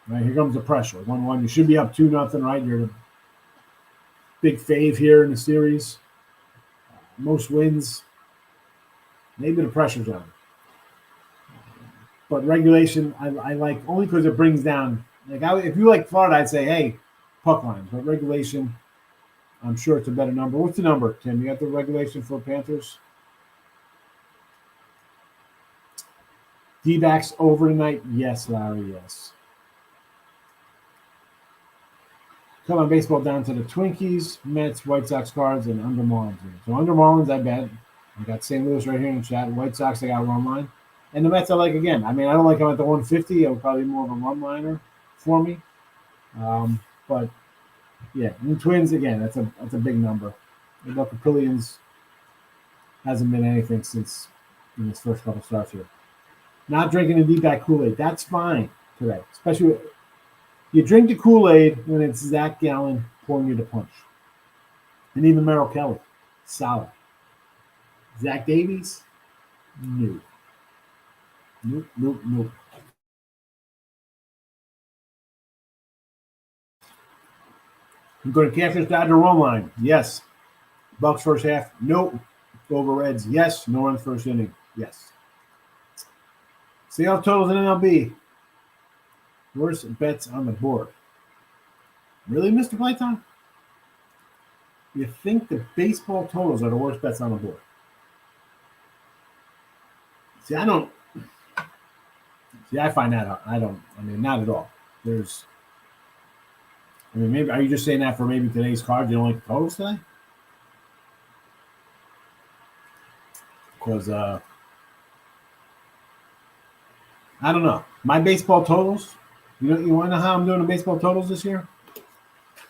Right, here comes the pressure. 1-1. You should be up 2-0, right? You're the big fave here in the series. Most wins. Maybe the pressure's on. But regulation, I like only because it brings down. If you like Florida, I'd say, hey, puck line. But regulation, I'm sure it's a better number. What's the number, Tim? You got the regulation for Panthers? D-backs over tonight? Yes, Larry, yes. Come on, baseball down to the Twinkies, Mets, White Sox cards, and under Marlins. So under Marlins, I bet. I got St. Louis right here in the chat. White Sox, I got run line. And the Mets I like again. I mean, I don't like them at the 150. I would probably be more of a run liner for me. But yeah, and the Twins again. That's a big number. The Buckapillions hasn't been anything since in his first couple starts here. Not drinking a deep back Kool-Aid. That's fine today, especially you drink the Kool-Aid when it's Zach Gallen pouring you the punch, and even Merrill Kelly, solid. Zach Davies, no. Nope. I'm going to Panthers Dodger run line. Yes. Bucks first half. Nope. Over Reds. Yes. No run first inning. Yes. Seattle totals in MLB. Worst bets on the board. Really, Mr. Playtime? You think the baseball totals are the worst bets on the board? See, I don't. See, I find that I don't. I mean, not at all. Maybe are you just saying that for maybe today's card? You don't like the totals today? Because I don't know. My baseball totals. You want to know how I'm doing the baseball totals this year?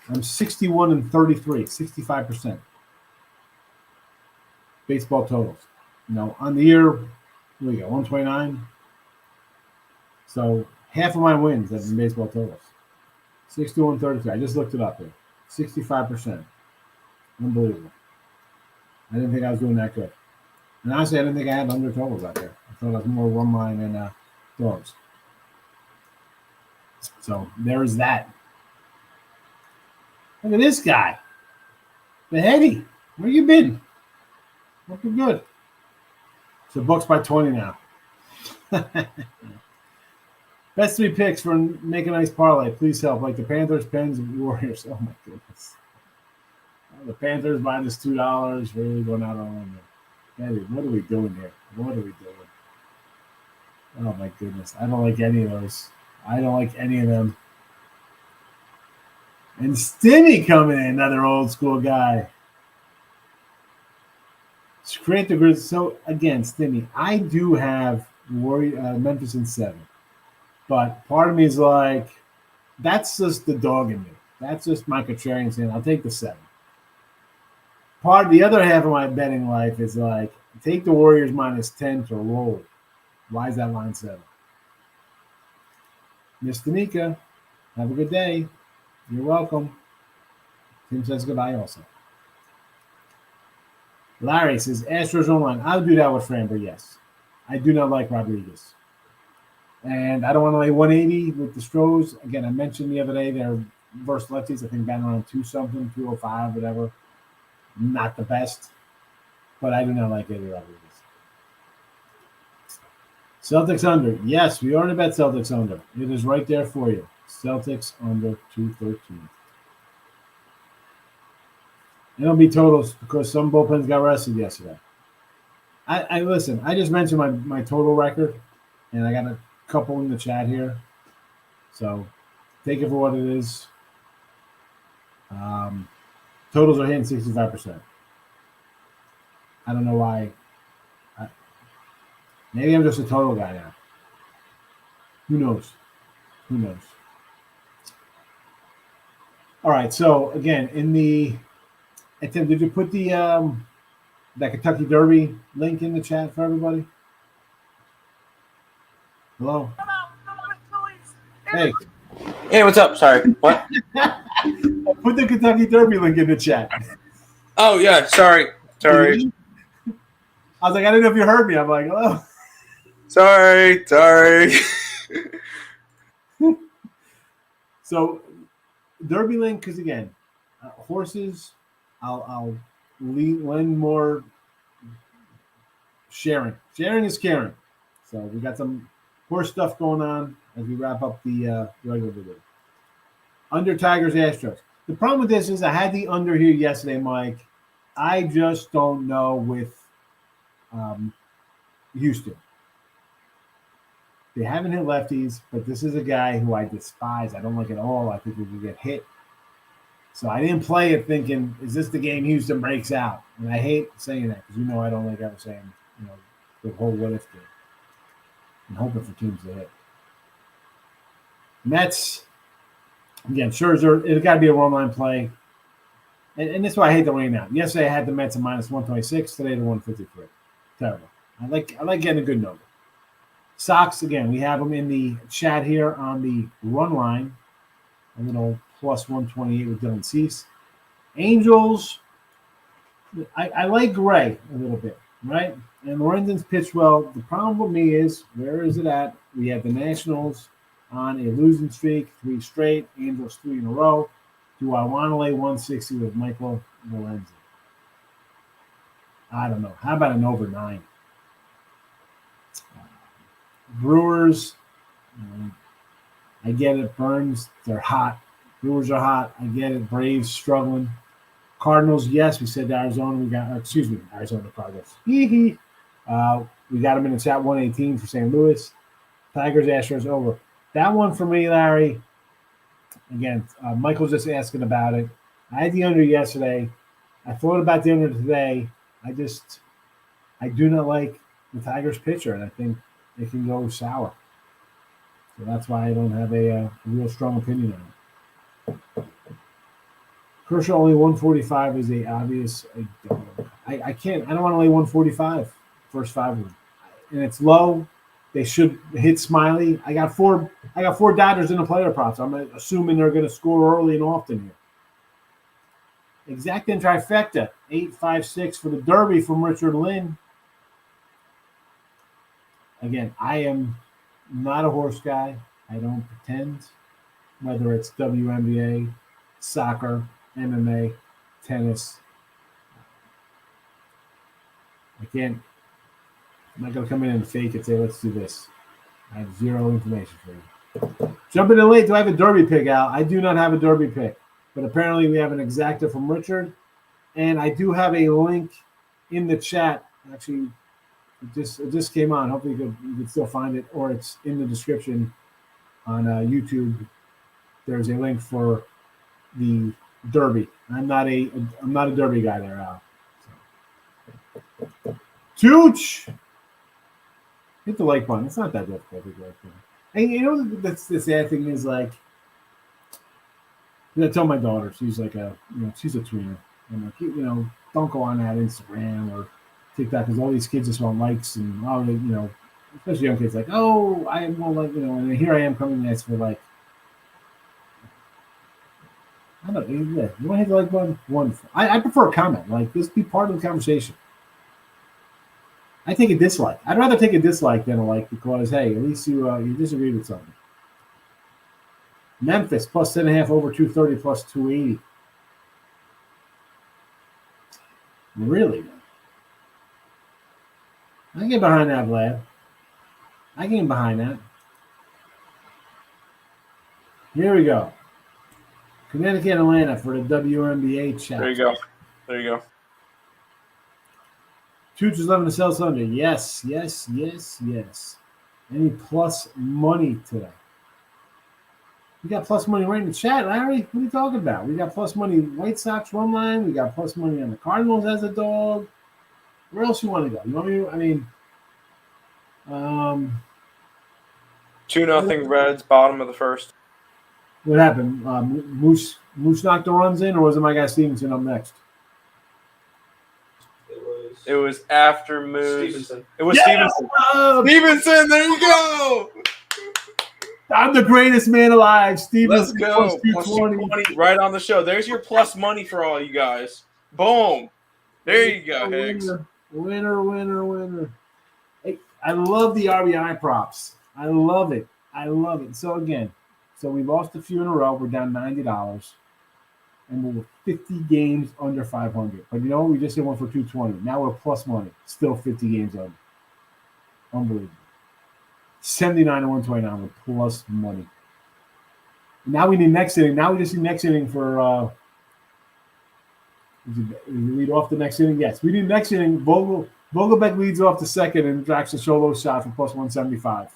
I'm 61-33, 65%. Baseball totals. On the year, what do we got? 129. So half of my wins have been baseball totals. 61-33. I just looked it up here. 65%. Unbelievable. I didn't think I was doing that good. And honestly, I didn't think I had under totals out there. I thought I was more run line and dogs. So there's that. Look at this guy. The Heady. Where you been? Looking good. So Bucks by 20 now. Best three picks for Make a Nice Parlay. Please help. Like the Panthers, Pens, Warriors. Oh, my goodness. The Panthers minus $2. Really going out on them. What are we doing here? What are we doing? Oh, my goodness. I don't like any of those. I don't like any of them. And Stimmy coming in, another old school guy. Create the grid. So, again, Stimmy, I do have Memphis in 7. But part of me is like, that's just the dog in me. That's just my contrarian saying, I'll take the 7. The other half of my betting life is like, take the Warriors minus 10 to roll. Why is that line 7? Miss Danica, have a good day. You're welcome. Tim says goodbye also. Larry says, Astros online. I'll do that with Framber, yes. I do not like Rodriguez. And I don't want to lay 180 with the Stros. Again, I mentioned the other day they're versus lefties. I think batting around 2-something, 205, whatever. Not the best. But I do not like Eddie Rodriguez. Celtics under. Yes, we already bet Celtics under. It is right there for you. Celtics under 213. It'll be totals because some bullpens got rested yesterday. I listen. I just mentioned my total record, and I got a couple in the chat here. So take it for what it is. Totals are hitting 65%. I don't know why. Maybe I'm just a total guy now. Who knows? All right. So again, Tim, did you put that Kentucky Derby link in the chat for everybody? Hello. Hey. Hey, what's up? Sorry. What? Put the Kentucky Derby link in the chat. Oh yeah, sorry. I was like, I didn't know if you heard me. I'm like, oh. Sorry. So, Derby link, because again, horses, I'll lend more sharing. Sharing is caring. So we got some horse stuff going on as we wrap up the regular video. Under Tigers Astros. The problem with this is I had the under here yesterday, Mike. I just don't know with Houston. They haven't hit lefties, but this is a guy who I despise. I don't like at all. I think he could get hit. So I didn't play it thinking, is this the game Houston breaks out? And I hate saying that because I don't like ever saying, the whole what if game. I'm hoping for teams to hit. Mets, again, Scherzer, it's got to be a run line play. And that's why I hate the rain out. Yesterday I had the Mets at minus 126. Today they're 153. Terrible. I like getting a good number. Sox, again, we have them in the chat here on the run line. A little plus 128 with Dylan Cease. Angels, I like Gray a little bit, right? And Lorenzen's pitched well. The problem with me is, where is it at? We have the Nationals on a losing streak, 3 straight. Angels 3 in a row. Do I want to lay 160 with Michael Lorenzen? I don't know. How about an over 9? Brewers, I get it. Burns, they're hot. Brewers are hot. I get it. Braves struggling. Cardinals, yes, we said Arizona. Arizona Cardinals. We got them in the chat 118 for St. Louis. Tigers, Astros over. That one for me, Larry. Again, Michael's just asking about it. I had the under yesterday. I thought about the under today. I do not like the Tigers pitcher, and I think it can go sour. So that's why I don't have a real strong opinion on it. Kershaw only 145 is a obvious. I can't. I don't want to lay 145 first 5 of them, and it's low. They should hit Smiley. I got four Dodgers in the player props. I'm assuming they're going to score early and often here. Exact and trifecta 856 for the Derby from Richard Lynn. Again, I am not a horse guy. I don't pretend. Whether it's WNBA, soccer, MMA, tennis. I'm not going to come in and fake it, say, let's do this. I have zero information for you. Jumping in late, do I have a Derby pick, Al? I do not have a Derby pick. But apparently we have an exacta from Richard. And I do have a link in the chat. Actually, it just came on. Hopefully you can still find it, or it's in the description on YouTube. There's a link for the Derby. I'm not a Derby guy there, Al. So. Tooch! Hit the like button. It's not that difficult to hit the like button. And that's the sad thing is, like, I tell my daughter, she's like she's a tweener. I'm like, don't go on that Instagram or TikTok because all these kids just want likes and all especially young kids like, oh, I am more like, and here I am coming at for like, I don't know, yeah, you want to hit the like button? Wonderful. I prefer a comment. Like, just be part of the conversation. I take a dislike. I'd rather take a dislike than a like because, hey, at least you disagree with something. Memphis plus 10.5 over 230 plus 280. Really? I can get behind that, Vlad. I can get behind that. Here we go. Connecticut, Atlanta for the WNBA chat. There you go. Tooch is loving the sell Sunday. Yes. Any plus money today? We got plus money right in the chat, Larry. What are you talking about? We got plus money White Sox run line. We got plus money on the Cardinals as a dog. Where else you want to go? You want me to, 2-0 Reds, bottom of the first. What happened? Moose knocked the runs in, or was it my guy Stevenson up next? It was after Moose. Stevenson. It was Stevenson. Oh, Stevenson, there you go. I'm the greatest man alive. Steven Let's go. plus Plus 220. 220 right on the show. There's your plus money for all you guys. Boom. There you go, Higgs. Winner. Hey, I love the RBI props. I love it. So again, we lost a few in a row. We're down $90, and we're 50 games under 500. But you know what? We just hit one for 220. Now we're plus money. Still 50 games under. Unbelievable. 79 to 129 with plus money. Now we need next inning. Now we just need next inning for lead off the next inning. Yes, we need next inning. Vogelbeck leads off the second and Jackson Solo shot for plus 175.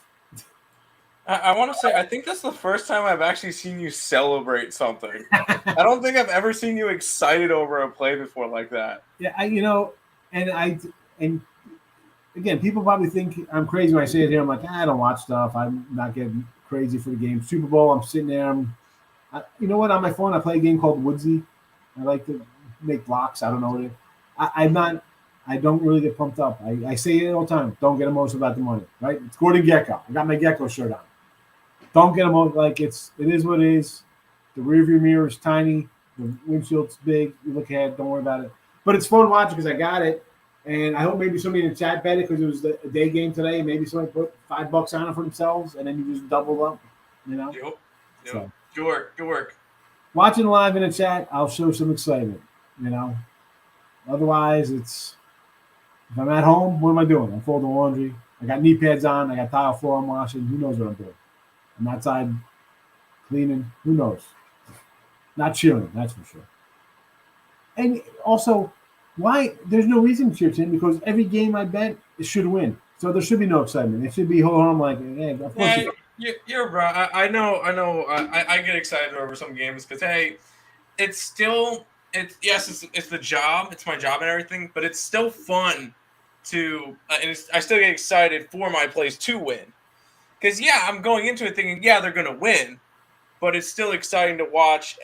I want to say, I think that's the first time I've actually seen you celebrate something. I don't think I've ever seen you excited over a play before like that. Yeah, and again, people probably think I'm crazy when I say it here. I'm like, I don't watch stuff. I'm not getting crazy for the game. Super Bowl, I'm sitting there. You know what? On my phone, I play a game called Woodsy. I like to make blocks. I don't know what it is. I don't really get pumped up. I say it all the time. Don't get emotional about the money, right? It's Gordon Gecko. I got my Gecko shirt on. Don't get emotional. Like it is what it is. The rearview mirror is tiny. The windshield's big. You look ahead. Don't worry about it. But it's fun watching because I got it. And I hope maybe somebody in the chat bet it because it was a day game today. Maybe somebody put $5 on it for themselves, and then you just double up, you know? Yep. So, Good work. Watching live in the chat, I'll show some excitement, you know? Otherwise, if I'm at home, what am I doing? I'm folding laundry. I got knee pads on. I got tile floor I'm washing. Who knows what I'm doing? I'm outside cleaning. Who knows? Not cheering, that's for sure. And also, why? There's no reason to cheer, Tim, because every game I bet, it should win. So there should be no excitement. It should be home like, hey, of course. You're right. I know. I get excited over some games because, hey, it's the job. It's my job and everything, but it's still fun to, and I still get excited for my plays to win. Because, I'm going into it thinking, they're going to win, but it's still exciting to watch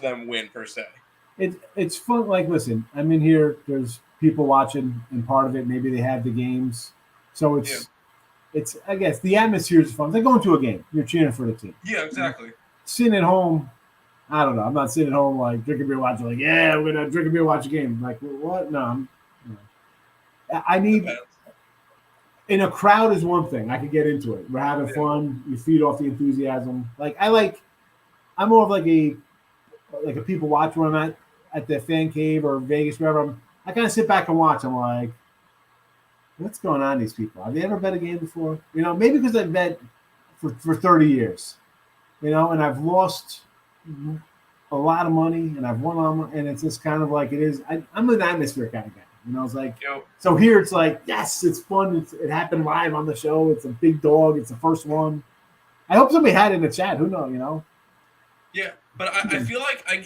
them win, per se. It's fun. Like, listen, I'm in here. There's people watching, and part of it, maybe they have the games. So it's I guess, the atmosphere is fun. It's like going to a game. You're cheering for the team. Yeah, exactly. Sitting at home, I don't know. I'm not sitting at home, like, drinking beer, watching, like, we're going to drink a beer, watch a game. Like, what? No. I need – in a crowd is one thing. I could get into it. We're having fun. You feed off the enthusiasm. Like, I'm more of like a people watch when I'm at the fan cave or Vegas, wherever. I kind of sit back and watch. I'm like, what's going on, these people? Have they ever bet a game before? You know, maybe because I've bet for 30 years, you know, and I've lost a lot of money and I've won all money, and it's just kind of like it is. I'm an atmosphere kind of guy. You know, it's like, so here it's like, yes, it's fun. It happened live on the show. It's a big dog. It's the first one. I hope somebody had it in the chat. Who knows, you know? Yeah, but I feel like I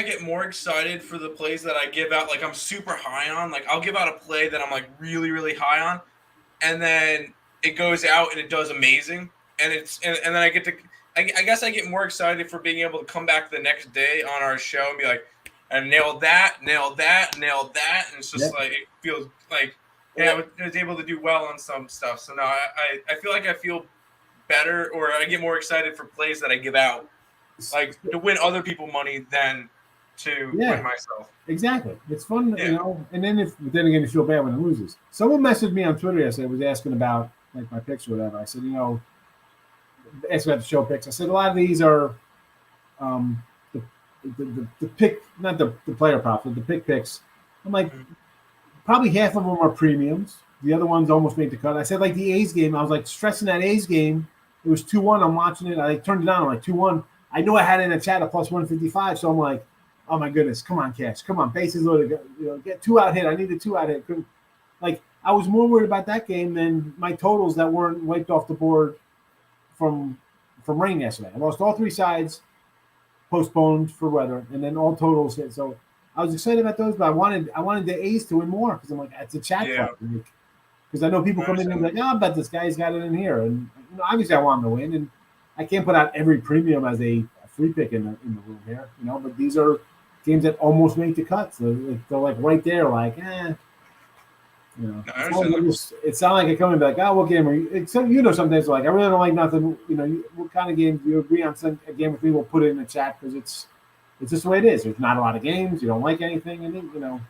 get more excited for the plays that I give out. Like, I'm super high on. Like, I'll give out a play that I'm like really, really high on, and then it goes out and it does amazing. And then I get to, I guess I get more excited for being able to come back the next day on our show and be like, I nailed that. And it's just like, it feels like, I was able to do well on some stuff. So now I feel like I feel better, or I get more excited for plays that I give out, like to win other people money than to win myself. Exactly. It's fun, you know, and then again, you feel bad when it loses. Someone messaged me on Twitter yesterday, was asking about like my picks or whatever. I said, you know, asking about the show picks. I said, a lot of these are the pick, not the player props, but the picks. I'm like, probably half of them are premiums. The other ones almost made the cut. I said, like the A's game, I was like stressing that A's game. It was 2-1. I'm watching it. I turned it on. I'm like 2-1. I knew I had it in a chat at plus 155. So I'm like, oh my goodness, come on, Cash. Come on, bases loaded. You know, get 2-out hit. I need a 2-out hit. Like, I was more worried about that game than my totals that weren't wiped off the board from rain yesterday. I lost all three sides, postponed for weather, and then all totals hit. So I was excited about those, but I wanted the A's to win more because I'm like, it's a chat club. Because I know people come in and be like, I bet this guy's got it in here. And you know, obviously I want him to win, and I can't put out every premium as a free pick in the room here, you know. But these are games that almost make the cut, so they're like right there, like, You know, No, I understand that. it's not like I come and be like, oh, what game are you? Except sometimes like I really don't like nothing. You know, what kind of game do you agree on? A game with me, we'll put it in the chat because it's just the way it is. There's not a lot of games. You don't like anything, and you know,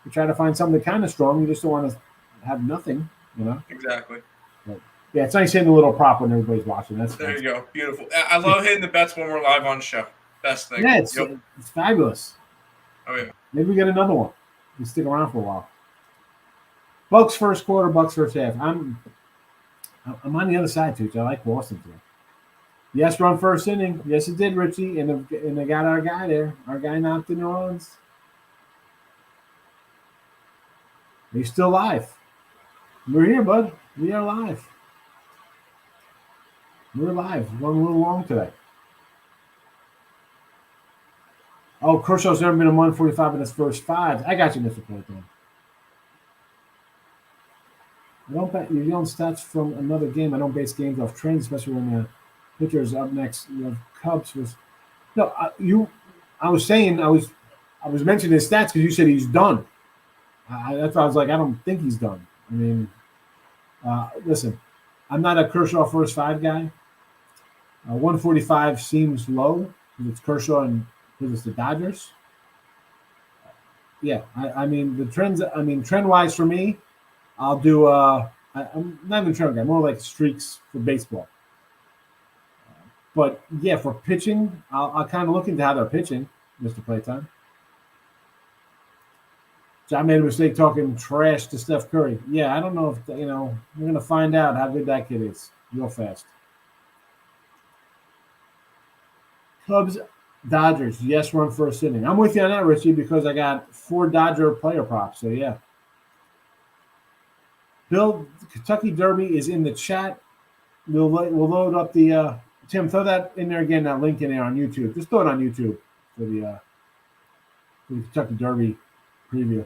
you try to find something kind of strong. You just don't want to have nothing. You know. Exactly. But, yeah, it's nice hitting the little prop when everybody's watching. There you go. Beautiful. I love hitting the bets when we're live on the show. Best thing. Yeah, it's fabulous. Oh yeah. Maybe we get another one. We stick around for a while. Bucks first quarter, Bucks first half. I'm on the other side, too. I like Boston today. Yes, run first inning. Yes, it did, Richie. And they got our guy there. Our guy knocked in New Orleans. He's still alive. We're here, bud. We are live. We're live. We're going a little long today. Oh, Kershaw's never been a 145 in his first 5. I got you, Mr. Clayton. I don't bet you're yelling stats from another game. I don't base games off trends, especially when the pitcher is up next. You know, Cubs was no. I was saying I was mentioning his stats because you said he's done. That's why I was like, I don't think he's done. I mean, listen, I'm not a Kershaw first 5 guy. 145 seems low because it's Kershaw and because it's the Dodgers. Yeah, I mean the trends. I mean trend wise for me, I'll do. I'm not even trend guy. More like streaks for baseball. But yeah, for pitching, I'll kind of look into how they're pitching, Mr. Playtime. John made a mistake talking trash to Steph Curry. Yeah, I don't know if we're gonna find out how good that kid is real fast. Cubs, Dodgers. Yes, run first inning. I'm with you on that, Richie, because I got 4 Dodger player props. So yeah. Bill, Kentucky Derby is in the chat. We'll load up the Tim. Throw that in there again. That link in there on YouTube. Just throw it on YouTube for the Kentucky Derby preview.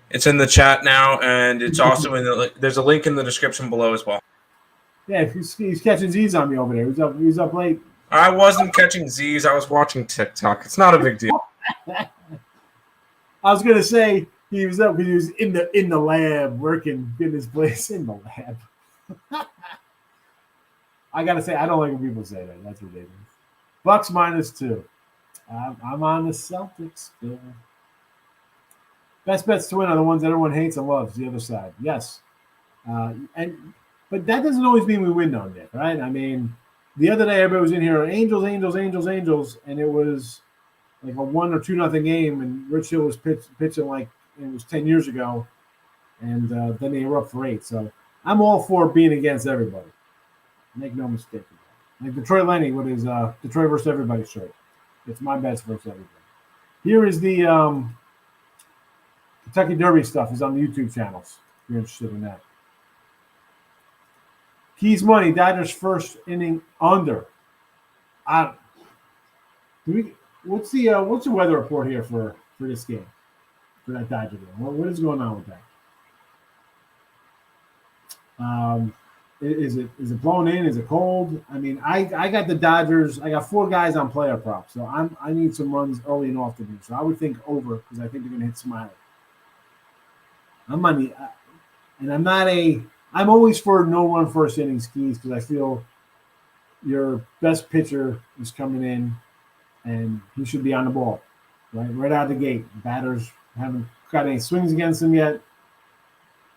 It's in the chat now, and it's also there's a link in the description below as well. Yeah, he's catching Z's on me over there. He's up late. I wasn't catching Z's. I was watching TikTok. It's not a big deal. I was gonna say he was up because he was in the lab working in his place in the lab. I gotta say I don't like when people say that. That's ridiculous. Bucks -2. I'm on the Celtics still. Best bets to win are the ones that everyone hates and loves. The other side, yes. But that doesn't always mean we win on Nick, right? I mean, the other day everybody was in here, Angels, and it was like a 1 or 2-0 game, and Rich Hill was pitching like it was 10 years ago, and then they were up for 8. So I'm all for being against everybody. Make no mistake about it. Like Detroit Lenny with his Detroit versus everybody shirt. It's my bets versus everybody. Here is the Kentucky Derby stuff is on the YouTube channels. If you're interested in that. Keys money, Dodgers first inning under. What's the weather report here for this game? For that Dodger game? What is going on with that? Is it blowing in? Is it cold? I mean, I got the Dodgers. I got 4 guys on player props, so I need some runs early and often here. So I would think over because I think they're going to hit Smiley. I'm always for no run first inning skis because I feel your best pitcher is coming in and he should be on the ball, right out of the gate. Batters haven't got any swings against them yet.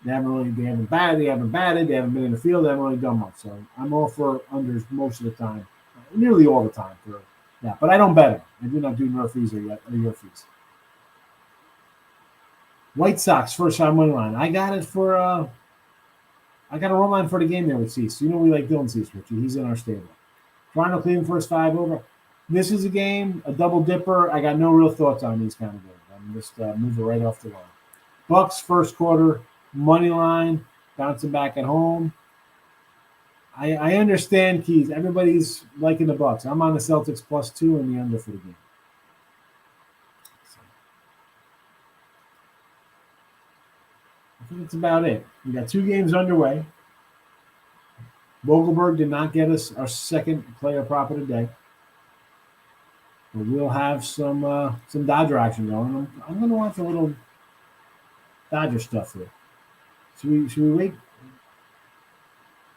They haven't batted, they haven't been in the field, they haven't really done much. So I'm all for unders most of the time, nearly all the time for that. But I don't bet them. I do not do Murphy's or Yorfies. White Sox first time money line. I got it for I got a run line for the game there with Cease. You know we like Dylan Cease, Richie. He's in our stable. Toronto Cleveland first 5 over. This is a game, a double dipper. I got no real thoughts on these kind of games. I'm just moving right off the line. Bucks first quarter money line, bouncing back at home. I understand, Keys. Everybody's liking the Bucks. I'm on the Celtics +2 and the under for the game. I think that's about it. We got 2 games underway. Vogelberg did not get us our second player prop of the day. But we'll have some Dodger action going. I'm going to watch a little Dodger stuff here. Should we wait?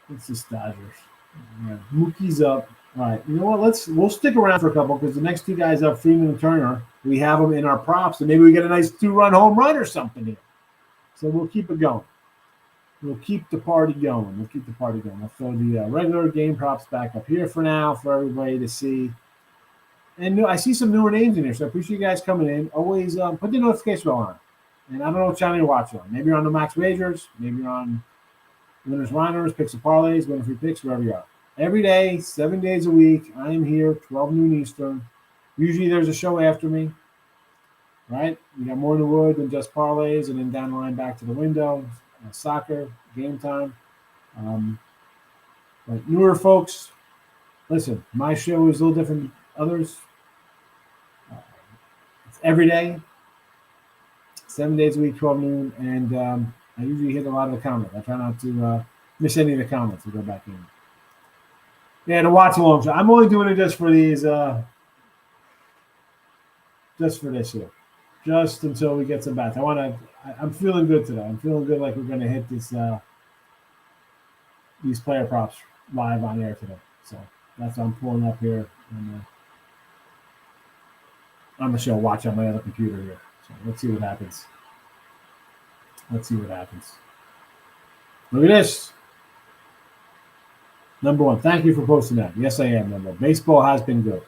What's this Dodgers? All right, Mookie's up. All right, you know what? We'll stick around for a couple because the next two guys up, Freeman and Turner, we have them in our props, and maybe we get a nice 2-run home run or something here. So we'll keep it going. We'll keep the party going. I'll throw the regular game props back up here for now for everybody to see. And I see some newer names in here, so I appreciate you guys coming in. Always put the notification bell on. And I don't know what channel you're watching on. Maybe you're on the Max Wagers. Maybe you're on Winners, Rhiners, Picks and Parlays, Winner Free Picks, wherever you are. Every day, 7 days a week, I am here, 12 noon Eastern. Usually there's a show after me, right? We got more in the wood than just parlays, and then down the line back to the window, soccer, game time. But newer folks, listen, my show is a little different than others. It's every day, 7 days a week, 12 noon, and I usually hit a lot of the comments. I try not to miss any of the comments and go back in. Yeah, the watch along show. I'm only doing it just for these, just for this year, just until we get some bats. I'm feeling good today. I'm feeling good like we're going to hit this these player props live on air today. So that's what I'm pulling up here on the show. Watch on my other computer here. So let's see what happens. Look at this. Number one, thank you for posting that. Yes, I am, number one. Baseball has been good.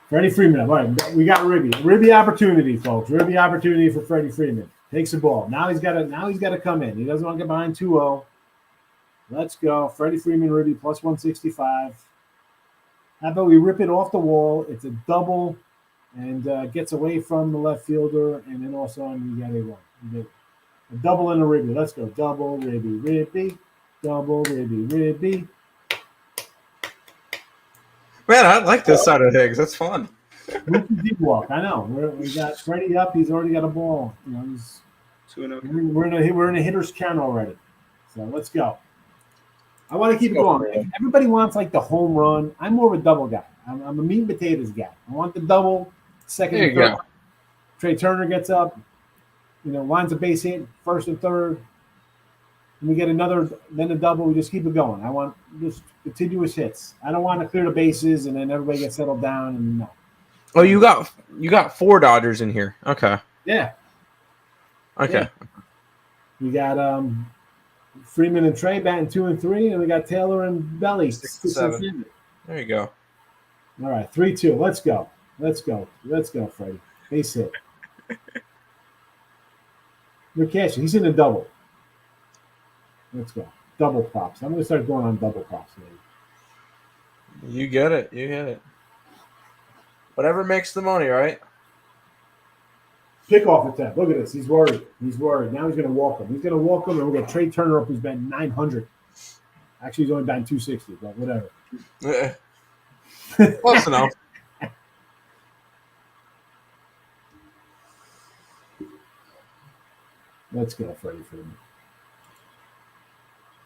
Freddie Freeman. All right, we got Ribby. Ribby opportunity, folks. Ribby opportunity for Freddie Freeman. Takes the ball. Now he's got to come in. He doesn't want to get behind 2-0. Let's go. Freddie Freeman, Ribby, plus 165. How about we rip it off the wall? It's a double and gets away from the left fielder, and then all of a sudden you get a run. You get a double and a Ribby. Let's go. Double, Ribby. Double, Ribby. Man, I like this side of Higgs. That's fun. Deep walk. I know. We got Freddie up. He's already got a ball. You know, he's 2-0. We're in a hitter's count already. So let's go. I want to keep it going. Everybody wants like the home run. I'm more of a double guy. I'm a meat and potatoes guy. I want the double. Second and third. Trey Turner gets up. You know, lines a base hit, first and third. And we get another, then a double. We just keep it going. I want just continuous hits. I don't want to clear the bases and then everybody gets settled down. And no. Oh, you got 4 Dodgers in here. Okay. Yeah. Okay. Yeah. We got Freeman and Trey batting 2 and 3, and we got Taylor and Belly 6 and 7. There you go. All right, 3-2. Let's go, Freddie. Base hit. We're cashing. He's in a double. Let's go. Double props. I'm going to start going on double props, maybe. You get it. Whatever makes the money, right? Kickoff attempt. Look at this. He's worried. Now he's going to walk him. And we're going to trade Turner up, who's been 900. Actually, he's only batting 260, but whatever. Close enough. Let's go, Freddie Freeman.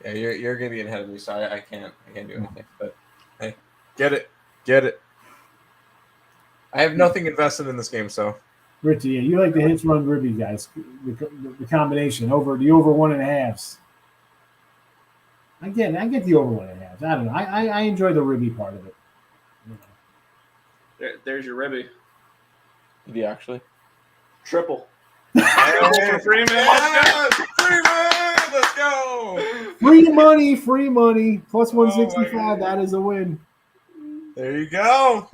Yeah, you're gonna be ahead of me, so I can't do anything. But hey, get it. I have nothing invested in this game, so. Richie, yeah, you like the hits run Ribby guys, the combination over 1.5s. I get the over 1.5s. I don't know. I enjoy the Ribby part of it. You know. There's your Ribby. Did he actually? Triple. Hey, Freeman. Let's go. Free money. Plus 165. That is a win. There you go.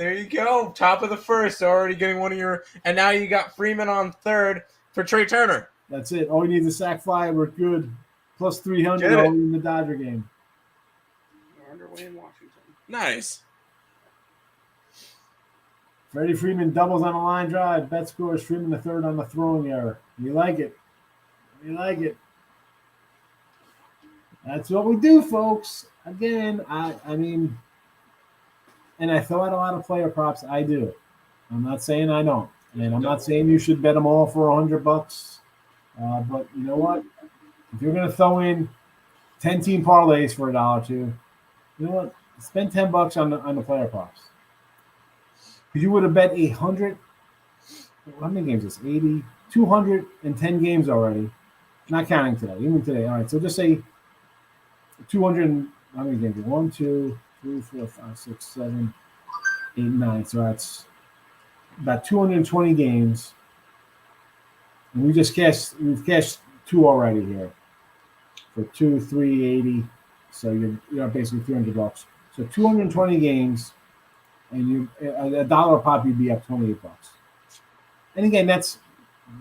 Top of the first, already getting one of your, and now you got Freeman on third for Trey Turner. That's it. All you need is a sack fly. We're good. Plus 300 all in the Dodger game. We're underway in Washington. Nice. Freddie Freeman doubles on a line drive. Bet scores Freeman the third on the throwing error. You like it. That's what we do, folks. Again, I mean, and I throw out a lot of player props. I do. I'm not saying I don't. And I'm not saying you should bet them all for $100. But you know what? If you're going to throw in 10-team parlays for $1 or $2, you know what? Spend $10 on the player props. Because you would have bet 100 How many games is this? 80, 210 games already. Not counting today. Even today. All right. So just say 200. How many games? 1, 2, 3, 4, 5, 6, 7, 8, 9. So that's about 220 games. And we've cashed 2 already here. For 2, 380. So you're basically $300. So 220 games, and a dollar a pop, you'd be up $28. And again, that's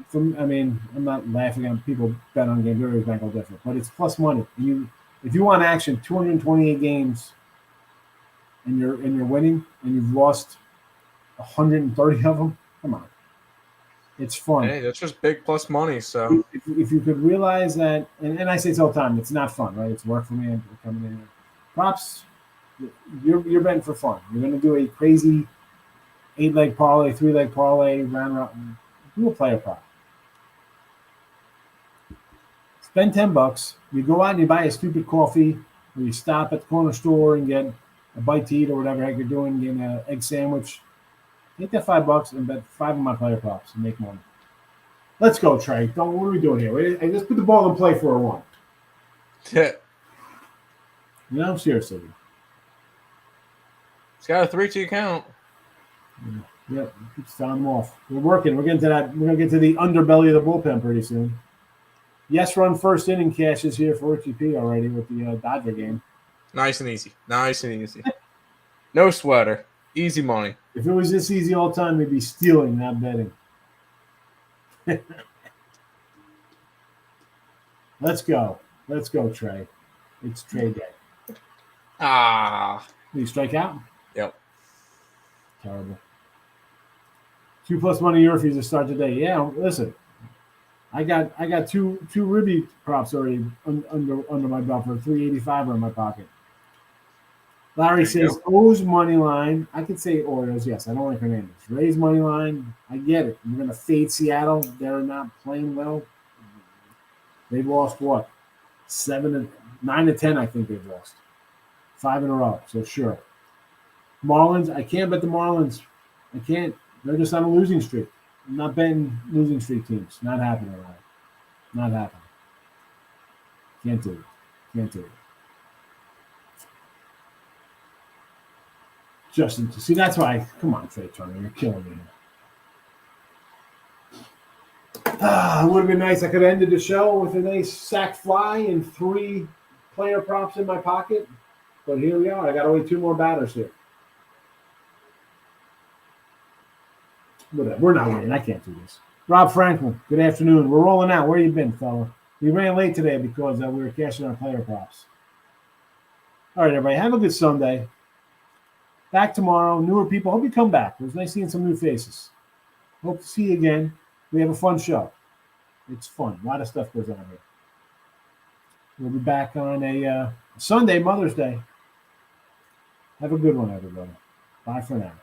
from. I mean, I'm not laughing at people bet on games. Everybody's bank all different, but it's plus money. If you want action, 228 games, and you're winning, and you've lost 130 of them. Come on, it's fun. Hey, that's just big plus money. So If you could realize that, and I say this all the time, it's not fun, right? It's work for me. I'm coming in here. Props, you're betting for fun. You're going to do a crazy 8-leg parlay, 3-leg parlay, round. Do a player prop. Spend $10. You go out and you buy a stupid coffee, or you stop at the corner store and get a bite to eat or whatever heck you're doing, get an egg sandwich. Take that $5 and bet 5 of my player props and make money. Let's go, Trey. What are we doing here? Let's put the ball in play for a 1. yeah, No, seriously. it's got a 3-2 count. Yeah, keep sounding them off. We're working. We're getting to that. We're gonna get to the underbelly of the bullpen pretty soon. Yes, run first inning cashes here for Richie P already with the Dodger game. Nice and easy. No sweater. Easy money. If it was this easy all the time, we'd be stealing, not betting. Let's go, Trey. It's Trey Day. Ah. Did you strike out? Yep. Terrible. 2 plus money Murphys to start today. Yeah, listen. I got two Ribby props already under my belt for 385 in my pocket. Larry says O's money line. I could say Orioles. Yes, I don't like Hernandez. Rays money line. I get it. You're gonna fade Seattle. They're not playing well. They've lost what? 9 to 10. I think they've lost 5 in a row. So sure. Marlins. I can't bet the Marlins. I can't. They're just on a losing streak. I'm not betting losing streak teams. Not happening, right? Not happening. Can't do it. Justin, see, that's why. Come on, Trey Turner, you're killing me here. It would have been nice. I could have ended the show with a nice sack fly and 3 player props in my pocket. But here we are. I got only 2 more batters here. Whatever. We're not winning. I can't do this. Rob Franklin, good afternoon. We're rolling out. Where you been, fella? We ran late today because we were cashing our player props. All right, everybody. Have a good Sunday. Back tomorrow. Newer people. Hope you come back. It was nice seeing some new faces. Hope to see you again. We have a fun show. It's fun. A lot of stuff goes on here. We'll be back on a Sunday, Mother's Day. Have a good one, everybody. Bye for now.